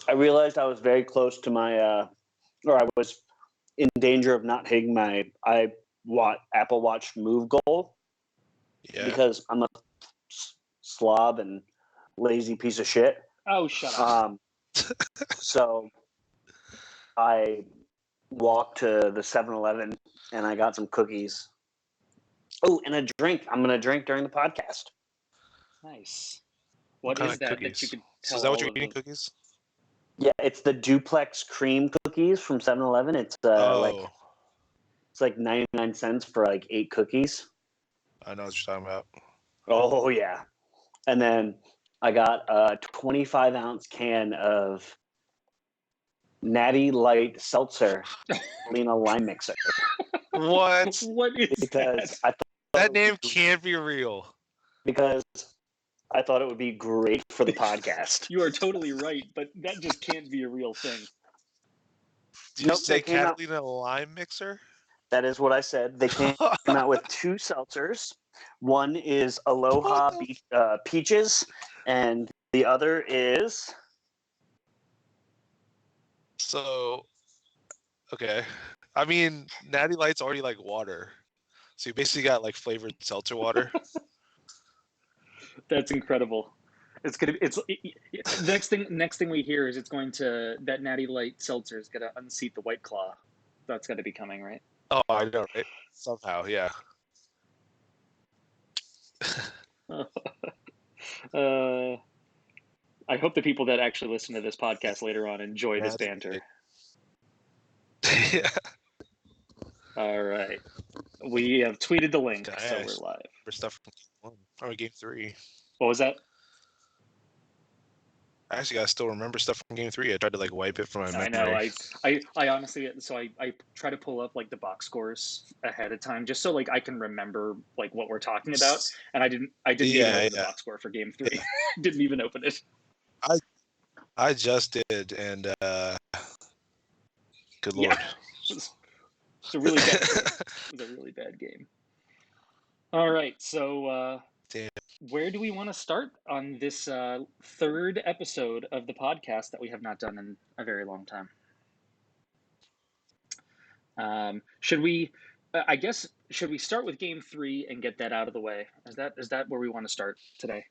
I realized I was very close to my, or I was in danger of not hitting my Apple Watch Move goal because I'm a slob and lazy piece of shit. Oh, shut up. So I walked to the 7-Eleven and I got some cookies. Oh, and a drink. I'm going to drink during the podcast. Nice. What is that cookies? That you could tell? So is that what you're eating? Cookies? Yeah, it's the duplex cream cookies from 7-Eleven. It's it's like 99 cents for like 8 cookies. I know what you're talking about. Oh yeah. And then I got a 25-ounce can of Natty Light Seltzer Lena Lime Mixer. What? What is because that? That name can't be real. Because I thought it would be great for the podcast. You are totally right, but that just can't be a real thing. Did you say Catalina Lime Mixer? That is what I said. They came out with 2 seltzers. One is Aloha Peaches, and the other is... So, okay. I mean, Natty Light's already like water. So you basically got like flavored seltzer water. That's incredible. It's gonna. Next thing we hear is that Natty Light seltzer is gonna unseat the White Claw. That's gonna be coming, right? Oh, I know, right? Somehow, yeah. I hope the people that actually listen to this podcast later on enjoy this banter. Yeah. All right. We have tweeted the link, so we're live. For stuff from Game 1 or Game 3. What was that? I actually gotta still remember stuff from Game 3. I tried to like wipe it from my memory. I know. I honestly, so I try to pull up like the box scores ahead of time just so like I can remember like what we're talking about. And I didn't even open the box score for Game 3. Didn't even open it. I just did, and good lord. It's a really bad game. It was a really bad game. All right, so where do we want to start on this 3rd episode of the podcast that we have not done in a very long time? Should we start with Game 3 and get that out of the way? Is that where we want to start today?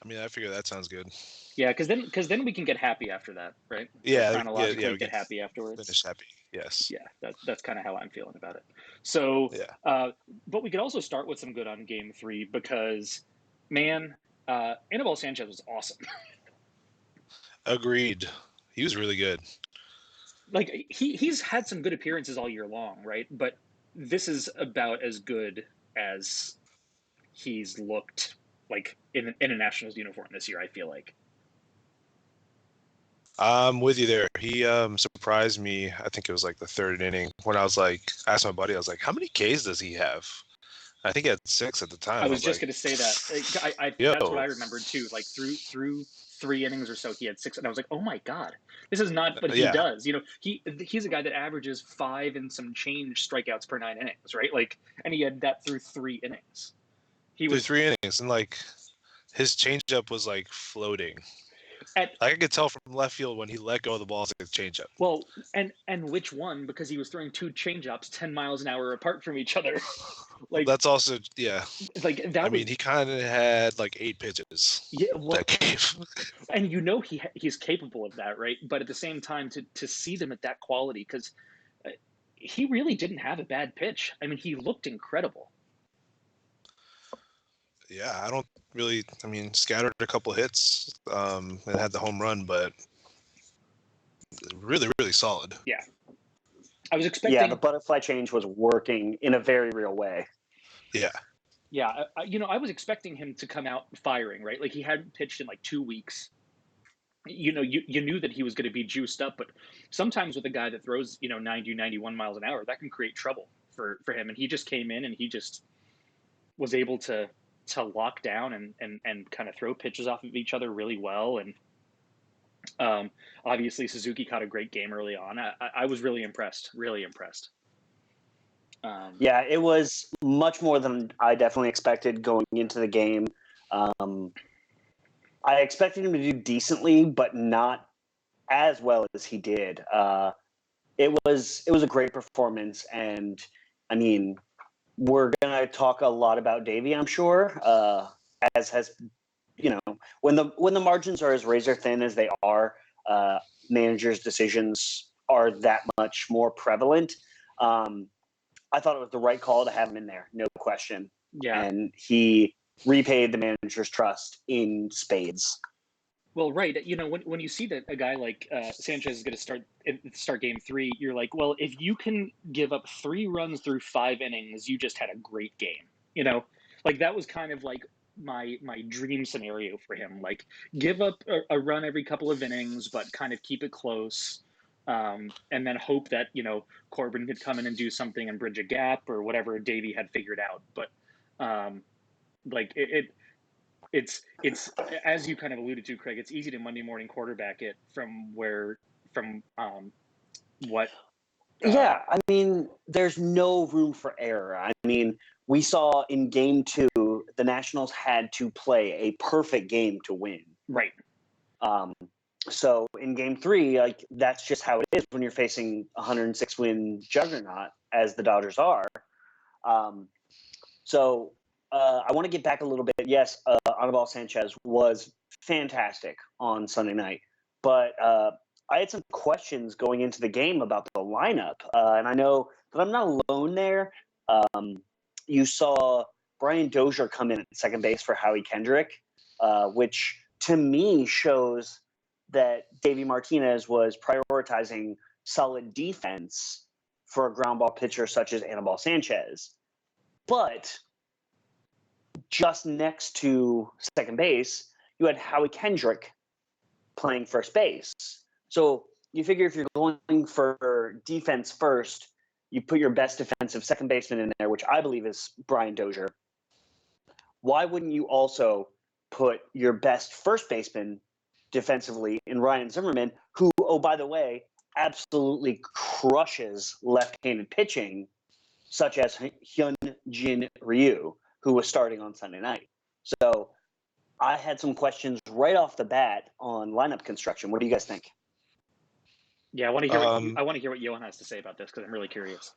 I mean, I figure that sounds good. Yeah, because then we can get happy after that, right? Yeah, chronologically we get happy afterwards. Finish happy, yes. Yeah, that's kind of how I'm feeling about it. So, but we could also start with some good on Game 3 because, man, Anibal Sanchez was awesome. Agreed. He was really good. Like he's had some good appearances all year long, right? But this is about as good as he's looked like in a Nationals uniform this year, I feel like. I'm with you there. He surprised me. I think it was like the 3rd inning when I was like, asked my buddy, I was like, how many Ks does he have? I think he had 6 at the time. I was just going to say that. That's what I remembered too. Like through 3 innings or so, he had 6, and I was like, oh my god, this is not what he does. You know, he's a guy that averages 5 and some change strikeouts per 9 innings, right? Like, and he had that through 3 innings. Through 3 innings, and like his changeup was like floating. I could tell from left field when he let go of the ball, it's like a changeup. Well, and which one? Because he was throwing 2 changeups 10 miles an hour apart from each other. Like that's also like that. I mean, he kind of had like 8 pitches. Yeah, well, that game. And you know he's capable of that, right? But at the same time, to see them at that quality, because he really didn't have a bad pitch. I mean, he looked incredible. Yeah, I don't really. I mean, scattered a couple hits and had the home run, but really, really solid. Yeah, I was expecting. Yeah, the butterfly change was working in a very real way. Yeah. Yeah, I was expecting him to come out firing, right? Like he hadn't pitched in like 2 weeks. You know, you knew that he was going to be juiced up, but sometimes with a guy that throws 90, 91 miles an hour, that can create trouble for him. And he just came in and he just was able to lock down and kind of throw pitches off of each other really well. And obviously Suzuki caught a great game early on. I was really impressed. Yeah, it was much more than I definitely expected going into the game. I expected him to do decently, but not as well as he did. It was a great performance, and I mean, we're gonna talk a lot about Davey, I'm sure, as has when the margins are as razor thin as they are, managers' decisions are that much more prevalent. I thought it was the right call to have him in there, no question. Yeah. And he repaid the manager's trust in spades. Well, right. When you see that a guy like Sanchez is going to start game 3, you're like, well, if you can give up 3 runs through 5 innings, you just had a great game. Like that was kind of like my dream scenario for him. Like give up a run every couple of innings, but kind of keep it close, and then hope that Corbin could come in and do something and bridge a gap or whatever Davey had figured out. But like it's as you kind of alluded to, Craig. It's easy to Monday morning quarterback it from what. Yeah, I mean, there's no room for error. I mean, we saw in game 2, the Nationals had to play a perfect game to win. Right. So in game 3, like that's just how it is when you're facing a 106 win juggernaut, as the Dodgers are. So I want to get back a little bit. Yes, Anibal Sanchez was fantastic on Sunday night, but I had some questions going into the game about the lineup, and I know that I'm not alone there. You saw Brian Dozier come in at second base for Howie Kendrick, which to me shows that Davey Martinez was prioritizing solid defense for a ground ball pitcher such as Anibal Sanchez. But just next to second base, you had Howie Kendrick playing first base. So you figure if you're going for defense first, you put your best defensive second baseman in there, which I believe is Brian Dozier. Why wouldn't you also put your best first baseman defensively in Ryan Zimmerman, who, oh, by the way, absolutely crushes left-handed pitching, such as Hyun-Jin Ryu, who was starting on Sunday night. So I had some questions right off the bat on lineup construction. What do you guys think? Yeah, I want to hear what Johan has to say about this because I'm really curious.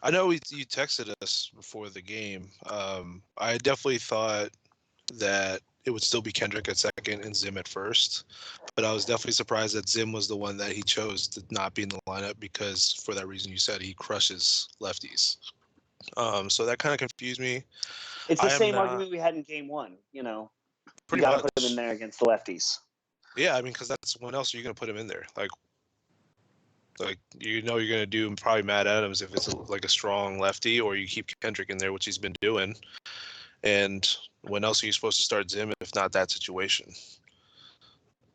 I know you texted us before the game. I definitely thought that it would still be Kendrick at second and Zim at first, but I was definitely surprised that Zim was the one that he chose to not be in the lineup because, for that reason you said, he crushes lefties. So that kind of confused me. It's the same argument we had in game 1. Pretty you got to much put him in there against the lefties. Yeah, I mean, because that's when else are you going to put him in there? Like you're going to do probably Matt Adams if it's like a strong lefty, or you keep Kendrick in there, which he's been doing. And when else are you supposed to start Zim if not that situation?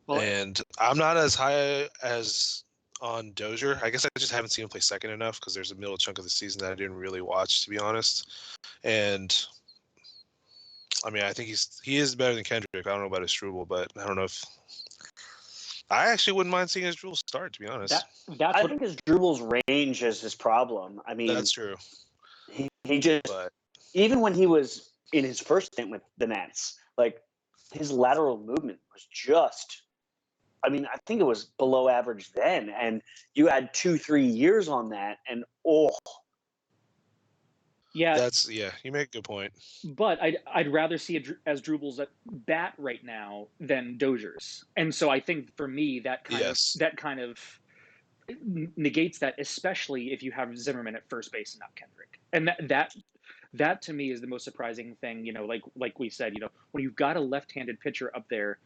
Well, and I'm not as high as on Dozier. I guess I just haven't seen him play second enough because there's a middle chunk of the season that I didn't really watch, to be honest. And I mean, I think he is better than Kendrick. I don't know about his Struble, but I don't know if I actually wouldn't mind seeing his Struble start, to be honest. I think his Struble's range is his problem. I mean, that's true. He just even when he was in his first stint with the Nats, like his lateral movement was just. I mean, I think it was below average then, and you had 2-3 years on that, and yeah, you make a good point. But I'd rather see Asdrubal's at bat right now than Dozier's, and so I think for me that kind of negates that, especially if you have Zimmerman at first base and not Kendrick, and that to me is the most surprising thing. Like we said, when you've got a left-handed pitcher up there,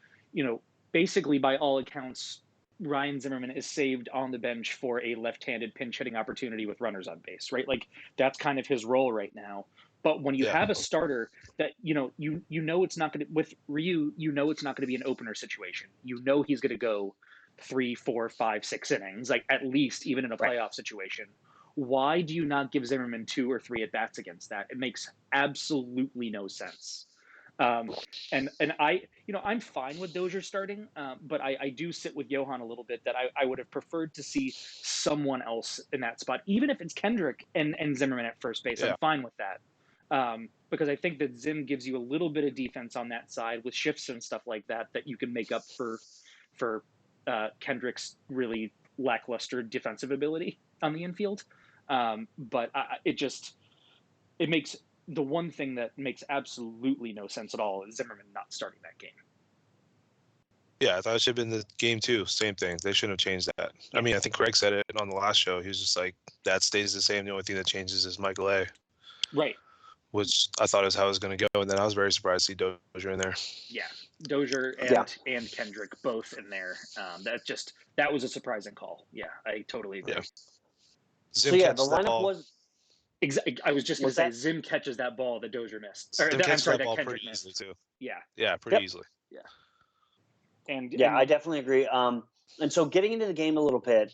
basically by all accounts, Ryan Zimmerman is saved on the bench for a left-handed pinch hitting opportunity with runners on base, right? Like that's kind of his role right now. But when you have a starter that you know it's not going to, with Ryu, it's not going to be an opener situation. He's going to go 3, 4, 5, 6 innings, like at least, even in a playoff situation. Why do you not give Zimmerman 2 or 3 at bats against that? It makes absolutely no sense. And I'm fine with Dozier starting, but I do sit with Johan a little bit that I would have preferred to see someone else in that spot, even if it's Kendrick and Zimmerman at first base. I'm fine with that. Because I think that Zim gives you a little bit of defense on that side with shifts and stuff like that you can make up for Kendrick's really lackluster defensive ability on the infield. But it makes the one thing that makes absolutely no sense at all is Zimmerman not starting that game. Yeah, I thought it should have been the game too. Same thing. They shouldn't have changed that. I mean, I think Craig said it on the last show. He was just like, that stays the same. The only thing that changes is Michael A. Right. Which I thought is how it was going to go. And then I was very surprised to see Dozier in there. Yeah. Dozier and Kendrick both in there. That was a surprising call. Yeah, I totally agree. Yeah. So yeah, the lineup was. I was just going to say, Zim catches that ball that Dozier missed. Zim catches that ball Kendrick pretty missed. easily too. Yeah. Yeah, pretty easily. Yeah. And I definitely agree. And so getting into the game a little bit,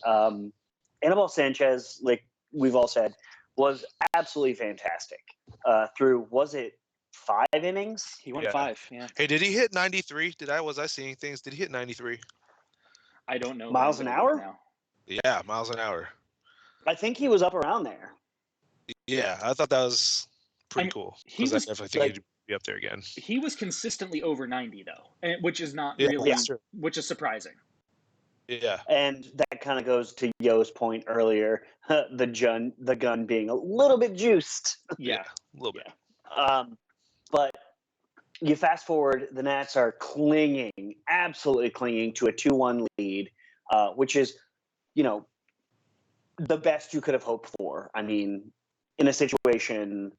Anibal Sanchez, like we've all said, was absolutely fantastic. Through, was it 5 innings? He went 5. Yeah. Hey, did he hit 93? Was I seeing things? Did he hit 93? I don't know. Miles an hour? Now. Yeah, miles an hour. I think he was up around there. Yeah, I thought that was pretty cool. I definitely think he'd be up there again. He was consistently over 90 though, which is not which is surprising. Yeah. And that kind of goes to Yo's point earlier, the gun being a little bit juiced. Yeah, a little bit. But you fast forward, the Nats are absolutely clinging to a 2-1 lead, which is, the best you could have hoped for. I mean, in a situation,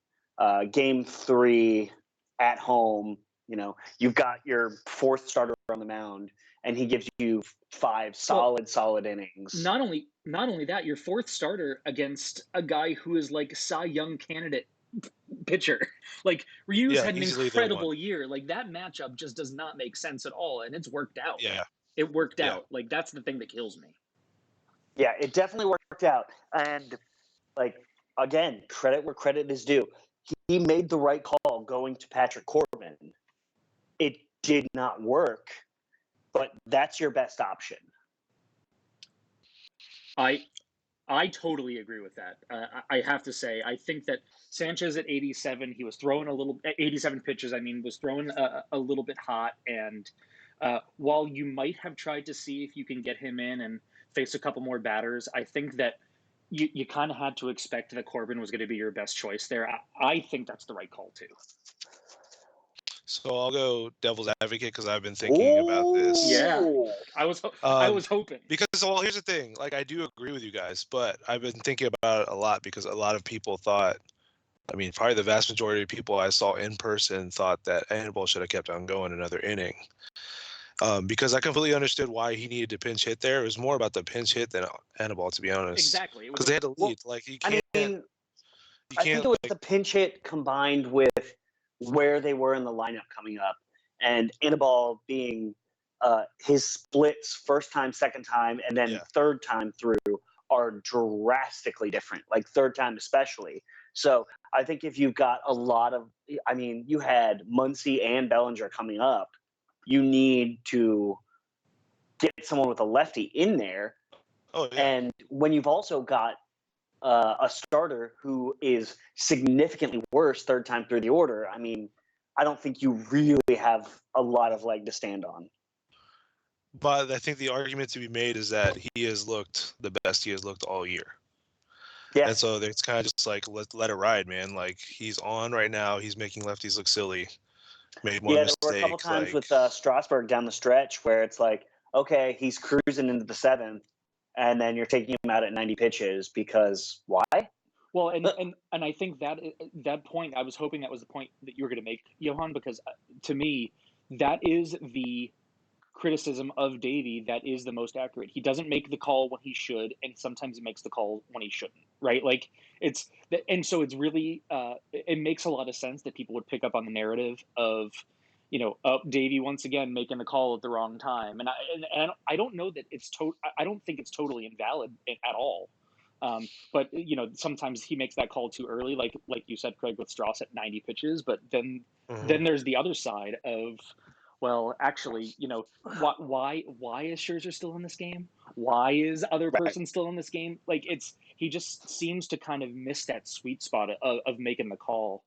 game 3 at home, you've got your 4th starter on the mound, and he gives you 5 solid innings. Not only that, your 4th starter against a guy who is like Cy Young candidate pitcher. Like, Ryu's had an incredible year. Like, that matchup just does not make sense at all, and it's worked out. Yeah. It worked out. Like, that's the thing that kills me. Yeah, it definitely worked out. And, like, again, credit where credit is due. He made the right call going to Patrick Corbin. It did not work, but that's your best option. I totally agree with that. I have to say, I think that Sanchez at 87, he was throwing 87 pitches. Was throwing a little bit hot. And while you might have tried to see if you can get him in and face a couple more batters, I think that you kind of had to expect that Corbin was going to be your best choice there. I think that's the right call too. So I'll go devil's advocate because I've been thinking about this. Yeah, I was hoping. Because, here's the thing. Like, I do agree with you guys, but I've been thinking about it a lot because a lot of people thought, probably the vast majority of people I saw in person thought that Anibal should have kept on going another inning. Because I completely understood why he needed to pinch hit there. It was more about the pinch hit than Anibal, to be honest. Exactly. Because they had to lead. You can't. I think it was the pinch hit combined with where they were in the lineup coming up, and Anibal being his splits first time, second time, and then third time through are drastically different. Like third time especially. So I think if you've got a lot of, you had Muncy and Bellinger coming up, you need to get someone with a lefty in there. Oh, yeah. And when you've also got a starter who is significantly worse third time through the order, I don't think you really have a lot of leg to stand on. But I think the argument to be made is that he has looked the best he has looked all year. Yeah. And so it's kind of just like, let it ride, man. Like, he's on right now. He's making lefties look silly. Made one mistake. There were a couple times with Strasburg down the stretch where it's like, okay, he's cruising into the 7th, and then you're taking him out at 90 pitches because why? Well, and I think that point, I was hoping that was the point that you were going to make, Johan, because to me, that is the criticism of Davey that is the most accurate. He doesn't make the call when he should, and sometimes he makes the call when he shouldn't, right? Like, and so it's really, it makes a lot of sense that people would pick up on the narrative of, Davey once again making the call at the wrong time. And I don't know that I don't think it's totally invalid at all. But sometimes he makes that call too early, like you said, Craig, with Strauss at 90 pitches. But then there's the other side of, well, actually, why is Scherzer still in this game? Why is other person still in this game? Like, he just seems to kind of miss that sweet spot of making the call,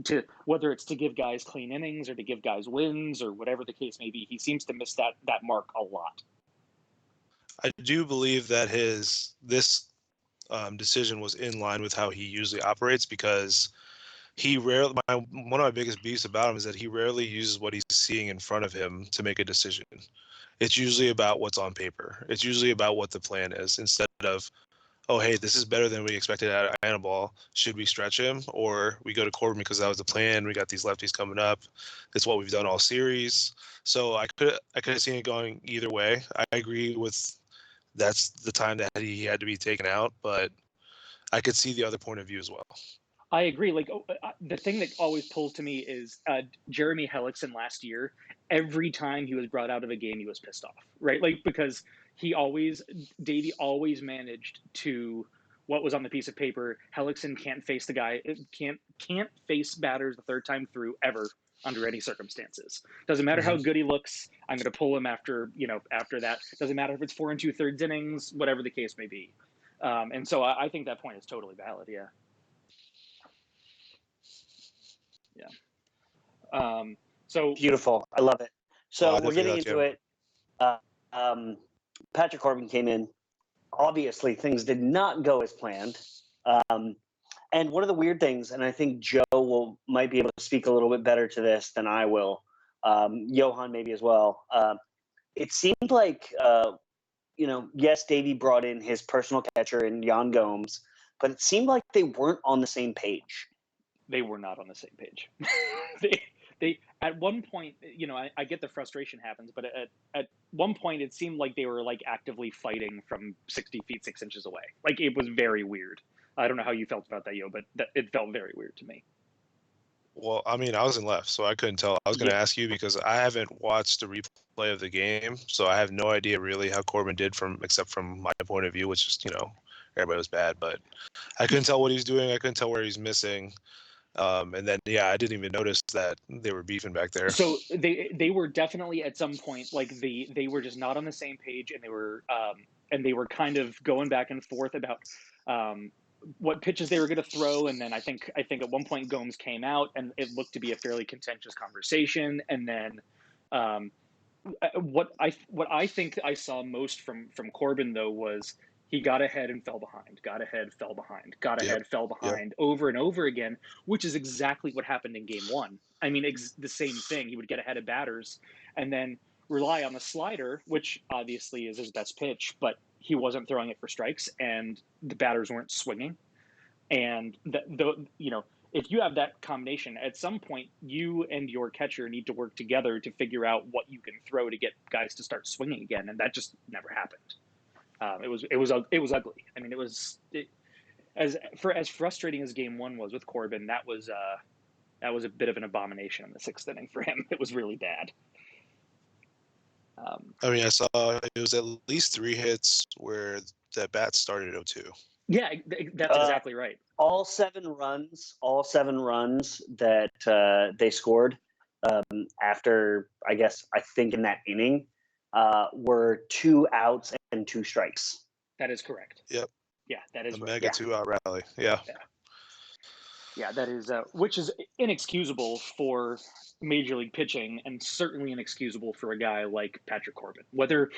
to whether it's to give guys clean innings or to give guys wins or whatever the case may be. He seems to miss that mark a lot. I do believe that this decision was in line with how he usually operates because one of my biggest beefs about him is that he rarely uses what he's seeing in front of him to make a decision. It's usually about what's on paper. It's usually about what the plan is instead of, oh, hey, this is better than we expected out of Anibal. Should we stretch him? Or we go to Corbin because that was the plan. We got these lefties coming up. It's what we've done all series. So I could have seen it going either way. I agree with that's the time that he had to be taken out, but I could see the other point of view as well. I agree. Like the thing that always pulls to me is Jeremy Hellickson last year. Every time he was brought out of a game, he was pissed off, right? Like because Davey always managed to what was on the piece of paper. Hellickson can't face the guy, can't face batters the third time through ever under any circumstances. Doesn't matter how good he looks. I'm going to pull him after that. Doesn't matter if it's 4 2/3 innings, whatever the case may be. And so I think that point is totally valid. Yeah. Yeah. So Beautiful. I love it. So we're definitely getting not into Jim. it. Patrick Corbin came in. Obviously, things did not go as planned. And one of the weird things, and I think Joe might be able to speak a little bit better to this than I will, Johan maybe as well. It seemed like, yes, Davey brought in his personal catcher in Jan Gomes, but it seemed like they weren't on the same page. They were not on the same page. they at one point, I get the frustration happens, but at one point it seemed like they were like actively fighting from 60 feet 6 inches away. Like it was very weird. I don't know how you felt about that, Yo, but it felt very weird to me. Well, I mean, I was in left, so I couldn't tell. I was going to Yeah. ask you because I haven't watched the replay of the game, so I have no idea really how Corbin did except from my point of view, which is, everybody was bad, but I couldn't tell what he's doing. I couldn't tell where he's missing. And then, I didn't even notice that they were beefing back there. So they were definitely at some point like they were just not on the same page, and they were kind of going back and forth about what pitches they were going to throw. And then I think at one point Gomes came out, and it looked to be a fairly contentious conversation. And then what I think I saw most from Corbin though was he got ahead and fell behind, got ahead, fell behind, got ahead, fell behind over and over again, which is exactly what happened in game one. I mean, the same thing. He would get ahead of batters and then rely on the slider, which obviously is his best pitch, but he wasn't throwing it for strikes and the batters weren't swinging. And if you have that combination, at some point you and your catcher need to work together to figure out what you can throw to get guys to start swinging again, and that just never happened. It was ugly. I mean, as frustrating as game one was with Corbin, that was a bit of an abomination in the 6th inning for him. It was really bad. I mean, I saw it was at least 3 hits where that bat started 0-2. Yeah, that's exactly right. All seven runs that they scored after, I think in that inning, were 2 outs and 2 strikes. That is correct. Yep. Yeah, that is a right. mega 2-out rally. Yeah. Yeah, that is which is inexcusable for Major League pitching, and certainly inexcusable for a guy like Patrick Corbin. Whether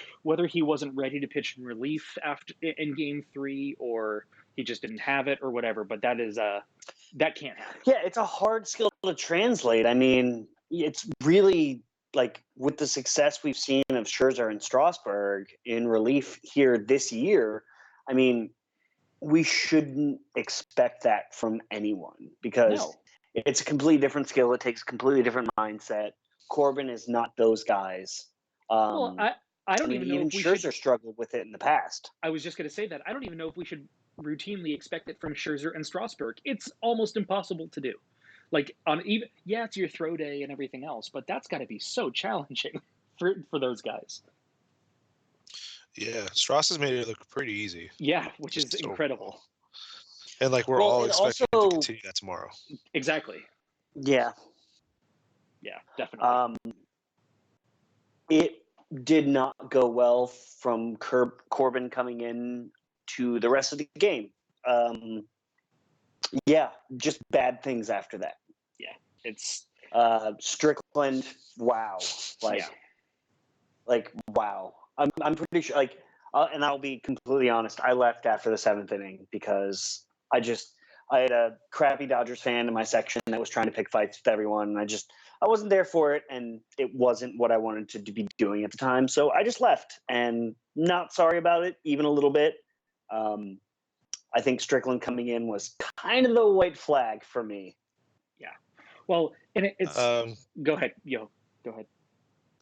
he wasn't ready to pitch in relief in Game 3, or he just didn't have it, or whatever, but that can't happen. Yeah, it's a hard skill to translate. I mean, it's really like with the success we've seen of Scherzer and Strasburg in relief here this year. I mean, we shouldn't expect that from anyone because it's a completely different skill. It takes a completely different mindset. Corbin is not those guys. Well, I don't even know even if we Scherzer struggled with it in the past. I was just going to say that. I don't even know if we should routinely expect it from Scherzer and Strasburg. It's almost impossible to do. Like it's your throw day and everything else, but that's got to be so challenging for those guys. Yeah, Strauss has made it look pretty easy. Yeah, which is incredible. And we're all expecting to continue that tomorrow. Exactly. Yeah. Yeah, definitely. It did not go well from Corbin coming in to the rest of the game. Just bad things after that. Yeah, it's Strickland. Wow. Wow. I'm pretty sure. And I'll be completely honest. I left after the 7th inning because I had a crappy Dodgers fan in my section that was trying to pick fights with everyone, and I wasn't there for it, and it wasn't what I wanted to be doing at the time. So I just left, and not sorry about it, even a little bit. I think Strickland coming in was kind of the white flag for me. Yeah. Well, and it's go ahead, go ahead.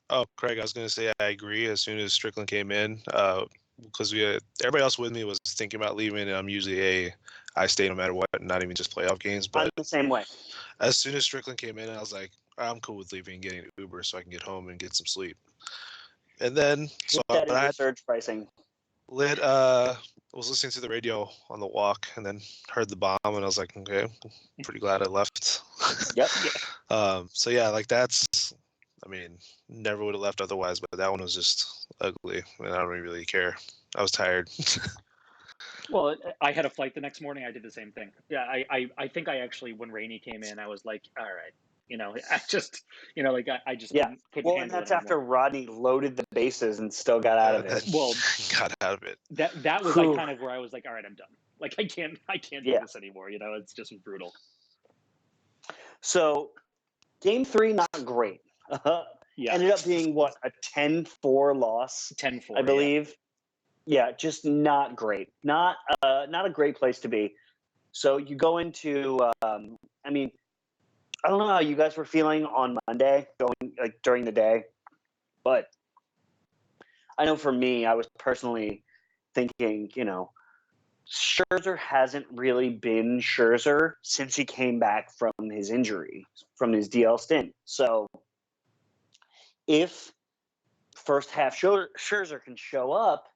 Oh, Craig, I was going to say I agree. As soon as Strickland came in, because everybody else with me was thinking about leaving, and I'm usually I stay no matter what, not even just playoff games. But I'm the same way. as soon as Strickland came in, I was like, I'm cool with leaving and getting an Uber so I can get home and get some sleep. And then so That I is surge pricing. was listening to the radio on the walk and then heard the bomb, and I was like, okay, I'm pretty glad I left. Yep. So yeah, like that's, I mean, never would have left otherwise, but that one was just ugly, and I don't really care. I was tired. Well, I had a flight the next morning. I did the same thing. Yeah, I think I actually, when Rainey came in, I was like, all right, I just, like I just couldn't Well, handle and that's it after anymore. Rodney loaded the bases and still got out of it. Well, got out of it. That was like kind of where I was like, all right, I'm done. Like I can't do this anymore. It's just brutal. So, Game 3, not great. Yeah. Ended up being what, a 10-4 loss? 10-4, I believe. Yeah, just not great. Not a great place to be. So you go into, I mean, I don't know how you guys were feeling on Monday, going like during the day, but I know for me, I was personally thinking, Scherzer hasn't really been Scherzer since he came back from his injury, from his DL stint. So if first half Scherzer can show up,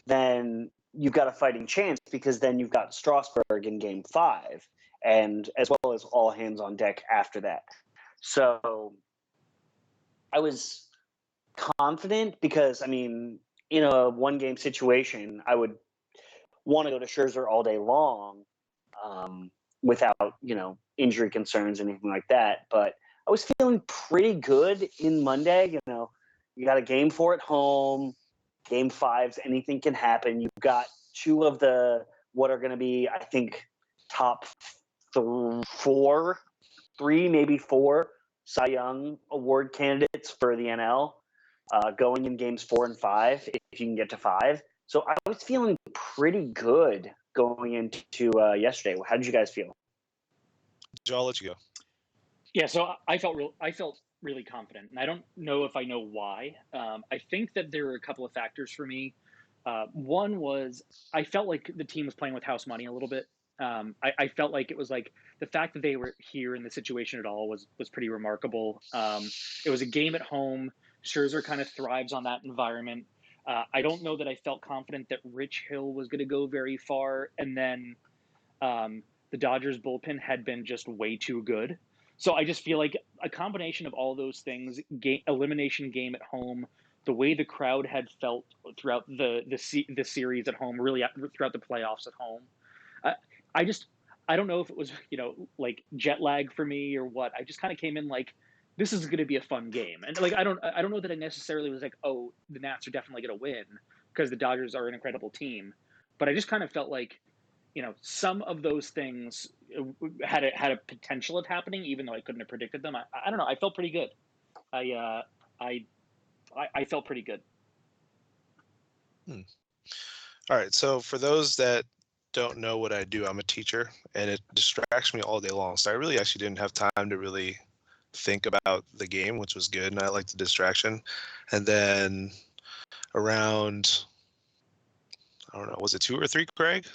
then you've got a fighting chance, because then you've got Strasburg in Game 5, and as well as all hands on deck after that. So I was confident because, I mean, in a one-game situation, I would want to go to Scherzer all day long without, injury concerns, anything like that. But I was feeling pretty good in Monday. You got a Game 4 at home. Game 5s, anything can happen. You've got two of the what are going to be, I think, top three, maybe four Cy Young Award candidates for the NL going in games 4 and 5, if you can get to 5. So I was feeling pretty good going into yesterday. How did you guys feel? Joe, I'll let you go. Yeah, so I felt really confident, and I don't know if I know why. I think that there were a couple of factors for me. One was I felt like the team was playing with house money a little bit. I felt like it was like the fact that they were here in the situation at all was pretty remarkable. It was a game at home. Scherzer kind of thrives on that environment. I don't know that I felt confident that Rich Hill was going to go very far, and then the Dodgers bullpen had been just way too good. So I just feel like a combination of all those things, elimination game at home, the way the crowd had felt throughout the series at home, really throughout the playoffs at home. I don't know if it was, like jet lag for me or what. I just kind of came in like, this is going to be a fun game. And like, I don't know that I necessarily was like, oh, the Nats are definitely going to win because the Dodgers are an incredible team. But I just kind of felt like, some of those things had a potential of happening, even though I couldn't have predicted them. I don't know. I felt pretty good. I felt pretty good. All right. So for those that don't know what I do, I'm a teacher, and it distracts me all day long. So I really actually didn't have time to really think about the game, which was good, and I like the distraction. And then around, I don't know, was it 2 or 3, Craig?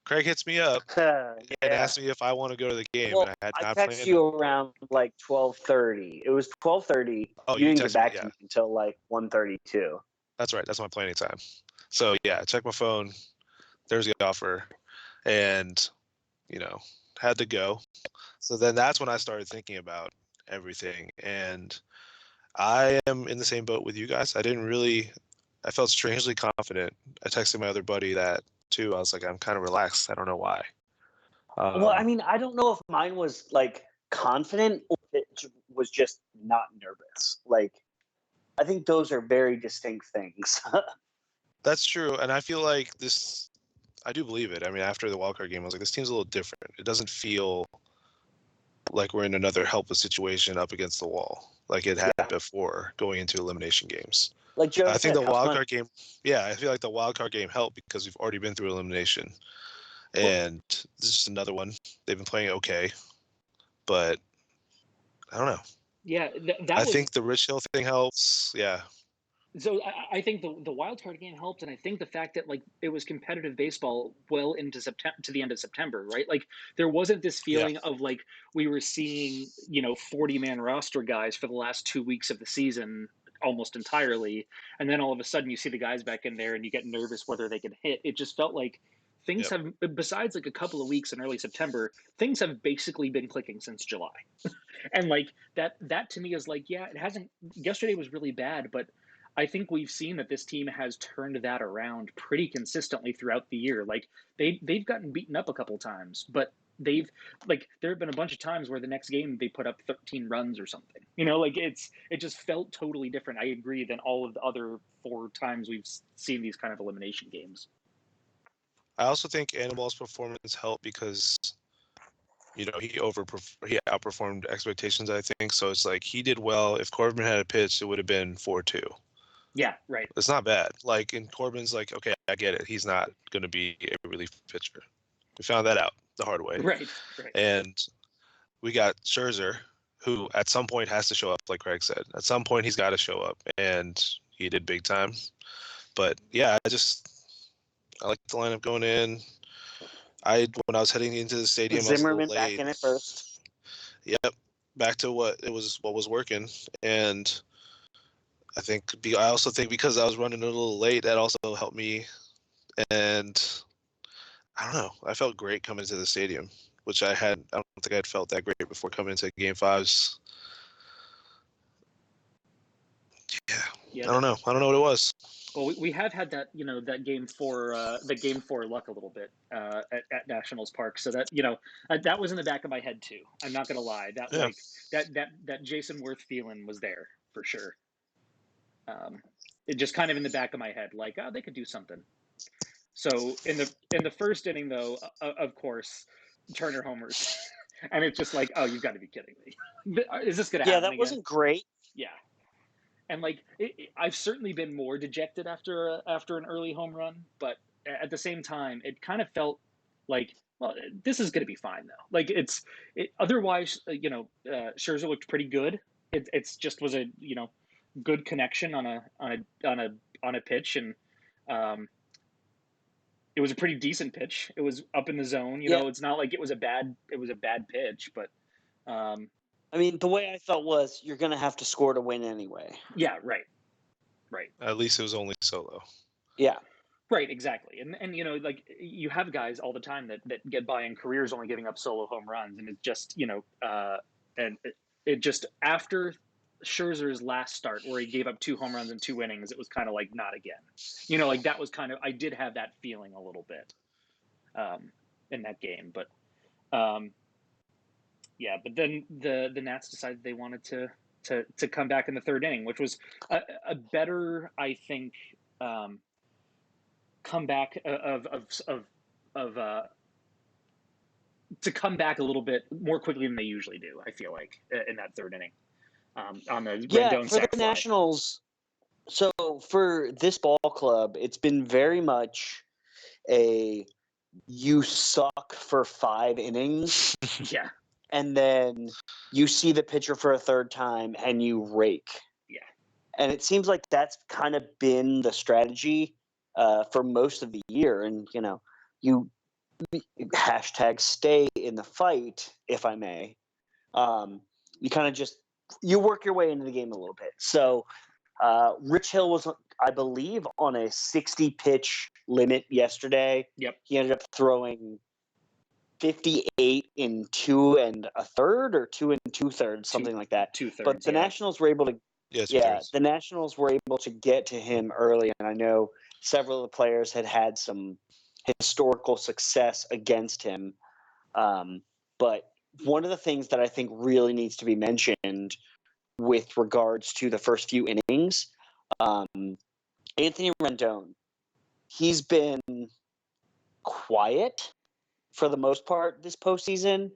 Craig hits me up and asks me if I want to go to the game. Well, and I had I not text planned you it. around like 12:30. It was 12:30. Oh, you you didn't get texted back me, to yeah. me until like 1:32. That's right. That's my planning time. So yeah, I checked my phone. There's the offer, and had to go. So then that's when I started thinking about everything, and I am in the same boat with you guys. I felt strangely confident. I texted my other buddy that too. I was like, I'm kind of relaxed. I don't know why. Well, I mean, I don't know if mine was like confident or it was just not nervous. Like, I think those are very distinct things. That's true, and I feel like this. I do believe it. I mean, after the wildcard game, I was like, this team's a little different. It doesn't feel like we're in another helpless situation up against the wall like it had before going into elimination games. Like Joe I think said, the house wild money. card game. Yeah, I feel like the wild card game helped because we've already been through elimination, and this is just another one. They've been playing okay, but I don't know. Yeah, that I was. think the Rich Hill thing helps. Yeah. So I think the wild card game helped, and I think the fact that like it was competitive baseball well into September to the end of September, right? Like there wasn't this Yeah. feeling of like we were seeing 40-man roster guys for the last 2 weeks of the season almost entirely, and then all of a sudden you see the guys back in there and you get nervous whether they can hit. It just felt like things Yep. have, besides like a couple of weeks in early September, things have basically been clicking since July, and like that to me is like, yeah, it hasn't. Yesterday was really bad, but I think we've seen that this team has turned that around pretty consistently throughout the year. Like they've gotten beaten up a couple times, but they've like there have been a bunch of times where the next game they put up 13 runs or something. Like it just felt totally different. I agree than all of the other 4 times we've seen these kind of elimination games. I also think Animal's performance helped because he outperformed expectations. I think so. It's like he did well. If Corbin had a pitch, it would have been 4-2. Yeah, right. It's not bad. Like, and Corbin's like, okay, I get it. He's not going to be a relief pitcher. We found that out the hard way. Right. And we got Scherzer, who at some point has to show up, like Craig said. At some point, he's got to show up, and he did big time. But yeah, I like the lineup going in. When I was heading into the stadium, Zimmerman I was a little late. back in it first. Yep, back to what was working, and I also think because I was running a little late, that also helped me. And I don't know, I felt great coming to the stadium, which I don't think I'd felt that great before coming into Game 5s. Yeah, I don't know what it was. Well, we have had that, that game for luck a little bit at Nationals Park. So that, that was in the back of my head too. I'm not gonna lie. That Jason Worth feeling was there for sure. It just kind of in the back of my head, like, oh, they could do something. So in the first inning, though, of course, Turner homers, and it's just like, oh, you've got to be kidding me. Is this gonna happen? Yeah, that again? wasn't great. Yeah. And like I've certainly been more dejected after an early home run, but at the same time, it kind of felt like, well, this is going to be fine though. Like otherwise, Scherzer looked pretty good. It's just was a good connection on a pitch, and it was a pretty decent pitch. It was up in the zone. It's not like it was a bad pitch, but. I mean, the way I felt was you're going to have to score to win anyway. Yeah, right. At least it was only solo. Yeah. Right, exactly. And like you have guys all the time that get by in careers only giving up solo home runs, and it just, and it just after Scherzer's last start where he gave up 2 home runs in 2 innings, it was kind of like not again. Like that was kind of, I did have that feeling a little bit in that game, but yeah, but then the Nats decided they wanted to come back in the 3rd inning, which was a better, I think, comeback to come back a little bit more quickly than they usually do. I feel like in that 3rd inning on the Rendon for the fly. Nationals. So for this ball club, it's been very much a you suck for 5 innings. Yeah. And then you see the pitcher for a 3rd time and you rake. Yeah. And it seems like that's kind of been the strategy for most of the year. And, you hashtag stay in the fight, if I may. You kind of you work your way into the game a little bit. So Rich Hill was, I believe, on a 60-pitch limit yesterday. Yep. He ended up throwing 58 in 2 1/3 or 2 2/3, something like that. 2/3. But the Nationals were able to, the Nationals were able to get to him early, and I know several of the players had some historical success against him. But one of the things that I think really needs to be mentioned with regards to the first few innings, Anthony Rendon he's been quiet for the most part this postseason.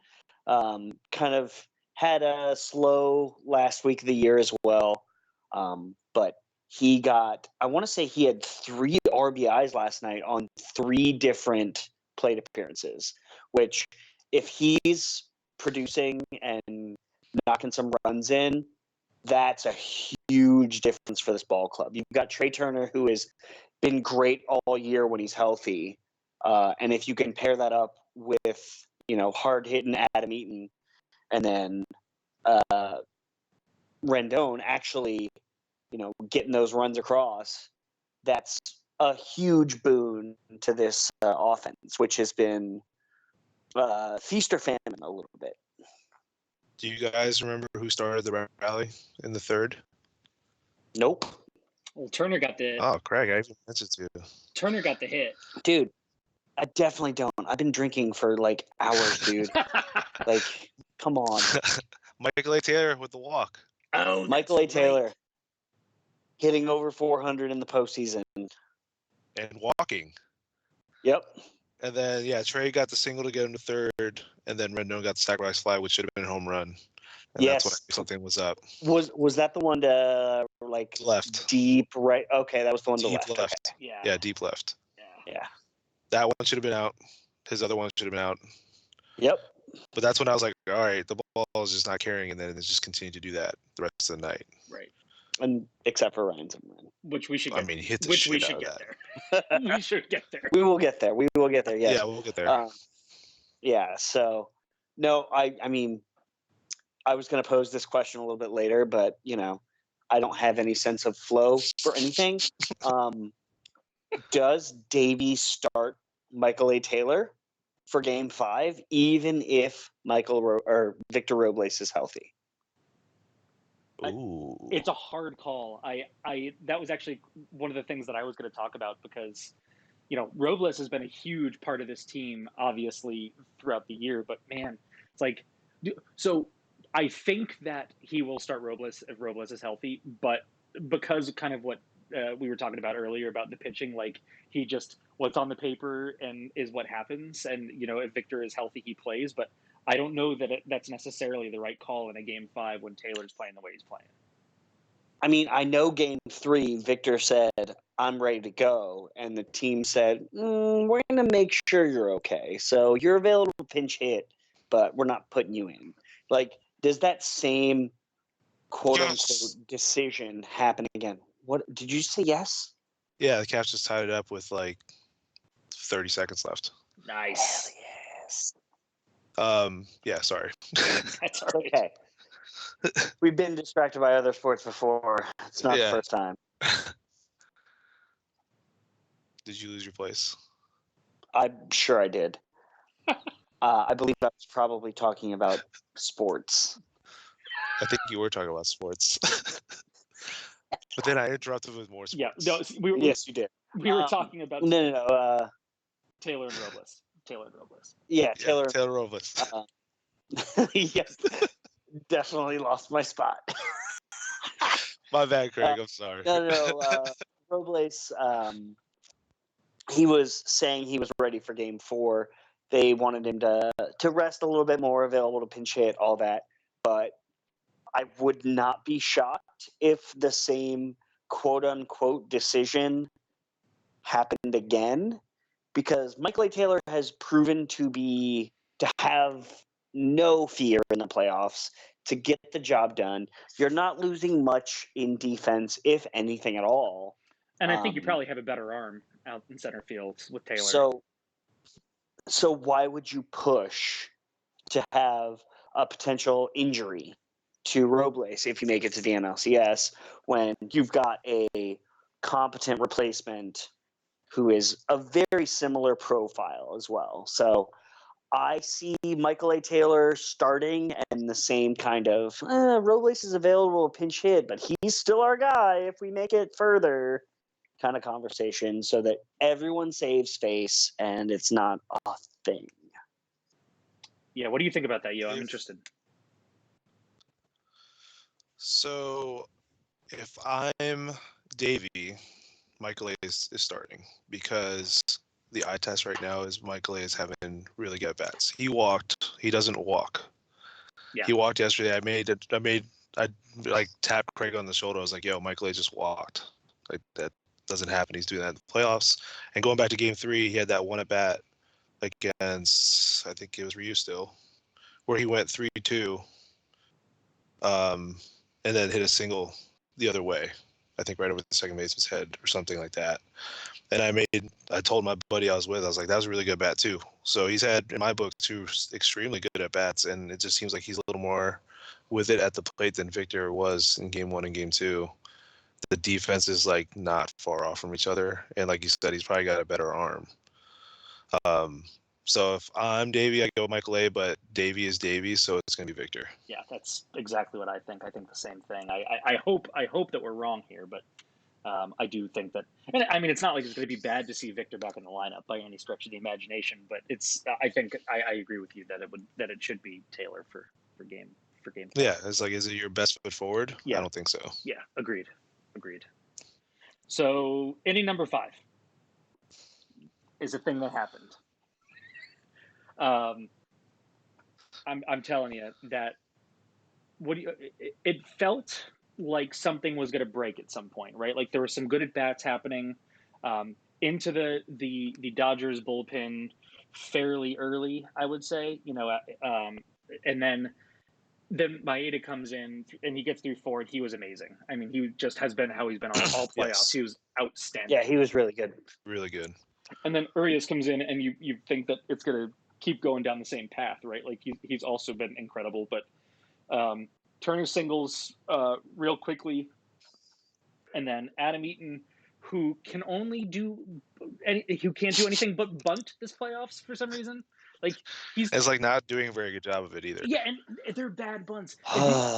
Kind of had a slow last week of the year as well. But I want to say he had 3 RBIs last night on 3 different plate appearances, which if he's producing and knocking some runs in, that's a huge difference for this ball club. You've got Trey Turner, who has been great all year when he's healthy. And if you can pair that up with, hard-hitting Adam Eaton and then Rendon actually, getting those runs across, that's a huge boon to this offense, which has been feast or famine a little bit. Do you guys remember who started the rally in the 3rd? Nope. Well, Turner got the. Oh, Craig, I even mentioned to you. Turner got the hit. Dude, I definitely don't. I've been drinking for like hours, dude. Like, come on. Michael A. Taylor with the walk. Oh, Michael A. right. Taylor hitting over 400 in the postseason. And walking. Yep. And then, Trey got the single to get him to 3rd, and then Rendon got the sacrifice fly, which should have been a home run. And yes. That's when something was up. Was that the one to left? Deep right? Okay, that was the one Deep to left. left. Okay. Yeah, deep left. Yeah. That one should have been out. His other one should have been out. Yep. But that's when I was like, all right, the ball is just not carrying, and then it just continued to do that the rest of the night. Right. And except for Ryan Zimmerman. Which we should get. I mean, he hit the shit out of that. There. We should get there. We will get there. Yes. Yeah, we'll get there. So, no, I mean, I was going to pose this question a little bit later, but, I don't have any sense of flow for anything. Does Davey start Michael A. Taylor for Game 5, even if Victor Robles is healthy? Ooh. It's a hard call. That was actually one of the things that I was going to talk about because, Robles has been a huge part of this team, obviously, throughout the year. But, man, it's like – so I think that he will start Robles if Robles is healthy. But because of kind of what we were talking about earlier about the pitching, like he just – what's on the paper and is what happens. And, if Victor is healthy, he plays. But I don't know that that's necessarily the right call in a Game 5 when Taylor's playing the way he's playing. I mean, I know Game 3, Victor said, I'm ready to go. And the team said, we're going to make sure you're okay. So you're available to pinch hit, but we're not putting you in. Like, does that same quote-unquote decision happen again? What did you say yes? Yeah, the Caps just tied it up with 30 seconds left. Nice. Hell yes. Yeah, sorry. That's all right. Okay. We've been distracted by other sports before. It's not the first time. Did you lose your place? I'm sure I did. I believe I was probably talking about sports. I think you were talking about sports. But then I interrupted with more sports. Yeah, no, yes, you did. We were talking about no. Taylor and Robles. Yeah, Taylor Robles. Yes, definitely lost my spot. My bad, Craig. I'm sorry. No. Robles, he was saying he was ready for Game 4. They wanted him to rest a little bit more, available to pinch hit, all that. But I would not be shocked if the same quote-unquote decision happened again, because Michael A. Taylor has proven to have no fear in the playoffs, to get the job done. You're not losing much in defense, if anything at all. And I think you probably have a better arm out in center field with Taylor. So why would you push to have a potential injury to Robles if you make it to the NLCS when you've got a competent replacement who is a very similar profile as well? So I see Michael A. Taylor starting and the same kind of Robles is available to pinch hit, but he's still our guy if we make it further kind of conversation, so that everyone saves face and it's not a thing. Yeah, what do you think about that, Yo? I'm interested. So if I'm Davey, Michael A is starting because the eye test right now is Michael A is having really good bats. He walked. He doesn't walk. Yeah. He walked yesterday. I like tapped Craig on the shoulder. I was like, "Yo, Michael A just walked. Like that doesn't happen. He's doing that in the playoffs." And going back to Game 3, he had that one at bat against, I think it was Ryu still, where he went 3-2, and then hit a single the other way. I think right over the second baseman's head or something like that. And I told my buddy I was with, I was like, that was a really good bat too. So he's had, in my book, 2 extremely good at bats, and it just seems like he's a little more with it at the plate than Victor was in Game 1 and Game 2. The defense is like not far off from each other, and like you said, he's probably got a better arm. So if I'm Davey, I go Michael A, but Davey is Davey, so it's gonna be Victor. Yeah, that's exactly what I think. I think the same thing. I hope that we're wrong here, but I do think that. And I mean, it's not like it's going to be bad to see Victor back in the lineup by any stretch of the imagination. But it's. I think I agree with you that it should be Taylor for game. Yeah, it's like, is it your best foot forward? Yeah. I don't think so. Yeah, agreed. So inning number 5 is a thing that happened. I'm telling you that it felt like something was going to break at some point, right? Like there were some good at bats happening into the Dodgers bullpen fairly early, I would say, and then Maeda comes in and he gets through 4 and he was amazing. I mean, he just has been how he's been all playoffs. Yes. He was outstanding. Yeah, he was really good. Really good. And then Urias comes in and you think that it's going to keep going down the same path, right? Like he's also been incredible, but Turner singles real quickly, and then Adam Eaton, who can't do anything but bunt this playoffs for some reason. Like It's like not doing a very good job of it either. Yeah, and they're bad bunts.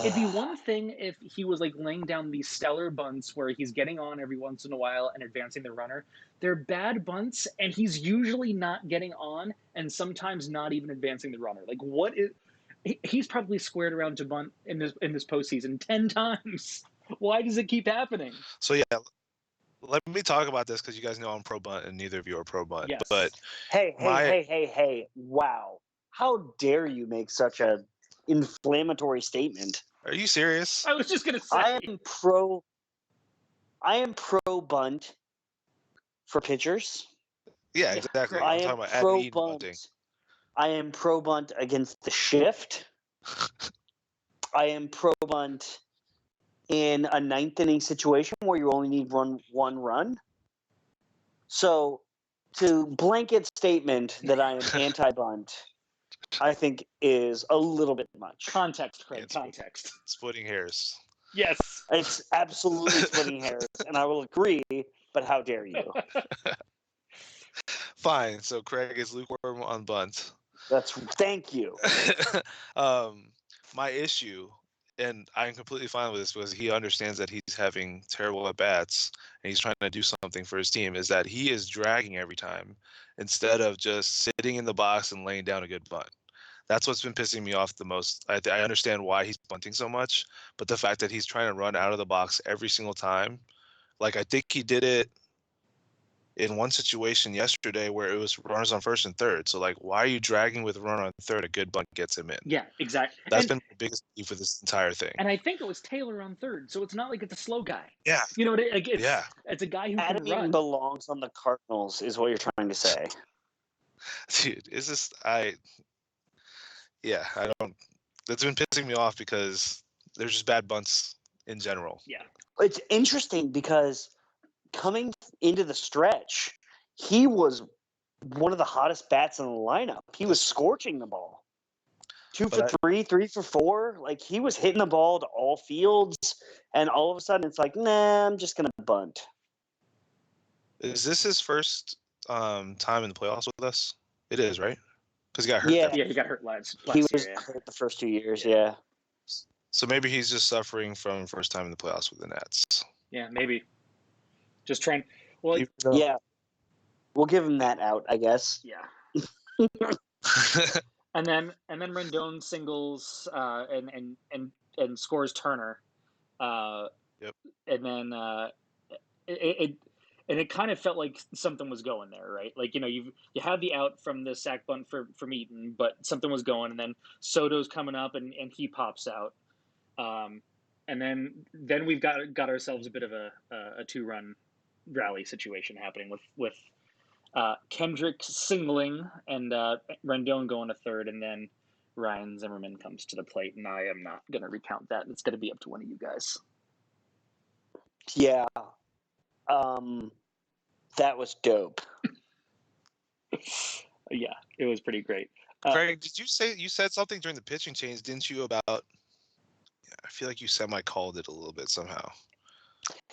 It'd be one thing if he was like laying down these stellar bunts where he's getting on every once in a while and advancing the runner. They're bad bunts, and he's usually not getting on, and sometimes not even advancing the runner. Like what is? He's probably squared around to bunt in this postseason 10 times. Why does it keep happening? So yeah, let me talk about this because you guys know I'm pro bunt and neither of you are pro bunt. Yes. But Hey! Wow! How dare you make such a inflammatory statement? Are you serious? I was just gonna say I am pro bunt for pitchers. Yeah, exactly. I I'm am talking about pro Adam Eaton bunting. bunt. I am pro bunt against the shift. I am pro bunt in a 9th inning situation where you only need one run. So, to blanket statement that I am anti-bunt, I think is a little bit much. context, Craig. It's Context. Splitting hairs. Yes. It's absolutely splitting hairs, and I will agree. But how dare you? Fine. So Craig is lukewarm on bunt. Thank you. My issue, and I'm completely fine with this because he understands that he's having terrible at bats and he's trying to do something for his team, is that he is dragging every time instead of just sitting in the box and laying down a good bunt. That's what's been pissing me off the most. I understand why he's bunting so much, but the fact that he's trying to run out of the box every single time, like I think he did it in one situation yesterday where it was runners on first and third. So like, why are you dragging with a runner on third? A good bunt gets him in. Yeah, exactly. That's been the biggest key for this entire thing. And I think it was Taylor on third, so it's not like it's a slow guy. Yeah. You know what? It's a guy who Adam can run. Eaton belongs on the Cardinals, is what you're trying to say. Dude, it's just I don't. That's been pissing me off because there's just bad bunts in general. Yeah. It's interesting because coming into the stretch, he was one of the hottest bats in the lineup. He was scorching the ball. 2 for 3, 3 for 4. Like he was hitting the ball to all fields, and all of a sudden it's like, nah, I'm just gonna bunt. Is this his first time in the playoffs with us? It is, right? Because he got hurt. Yeah. Yeah, he got hurt last He year. was hurt the first 2 years, yeah. So maybe he's just suffering from first time in the playoffs with the Nats. Yeah, maybe. Just trying. Well, Yeah. We'll give him that out, I guess. yeah. And then Rendon singles and scores Turner. Yep. And then and it kind of felt like something was going there, right? Like, you had the out from the sack bunt from Eaton, but something was going, and then Soto's coming up and he pops out. And then we've got ourselves a bit of a 2-run rally situation happening with Kendrick singling and Rendon going to third, and then Ryan Zimmerman comes to the plate, and I am not going to recount that. It's going to be up to one of you guys. Yeah. That was dope. Yeah, it was pretty great. Craig, did you said something during the pitching change, didn't you, about, I feel like you semi-called it a little bit somehow.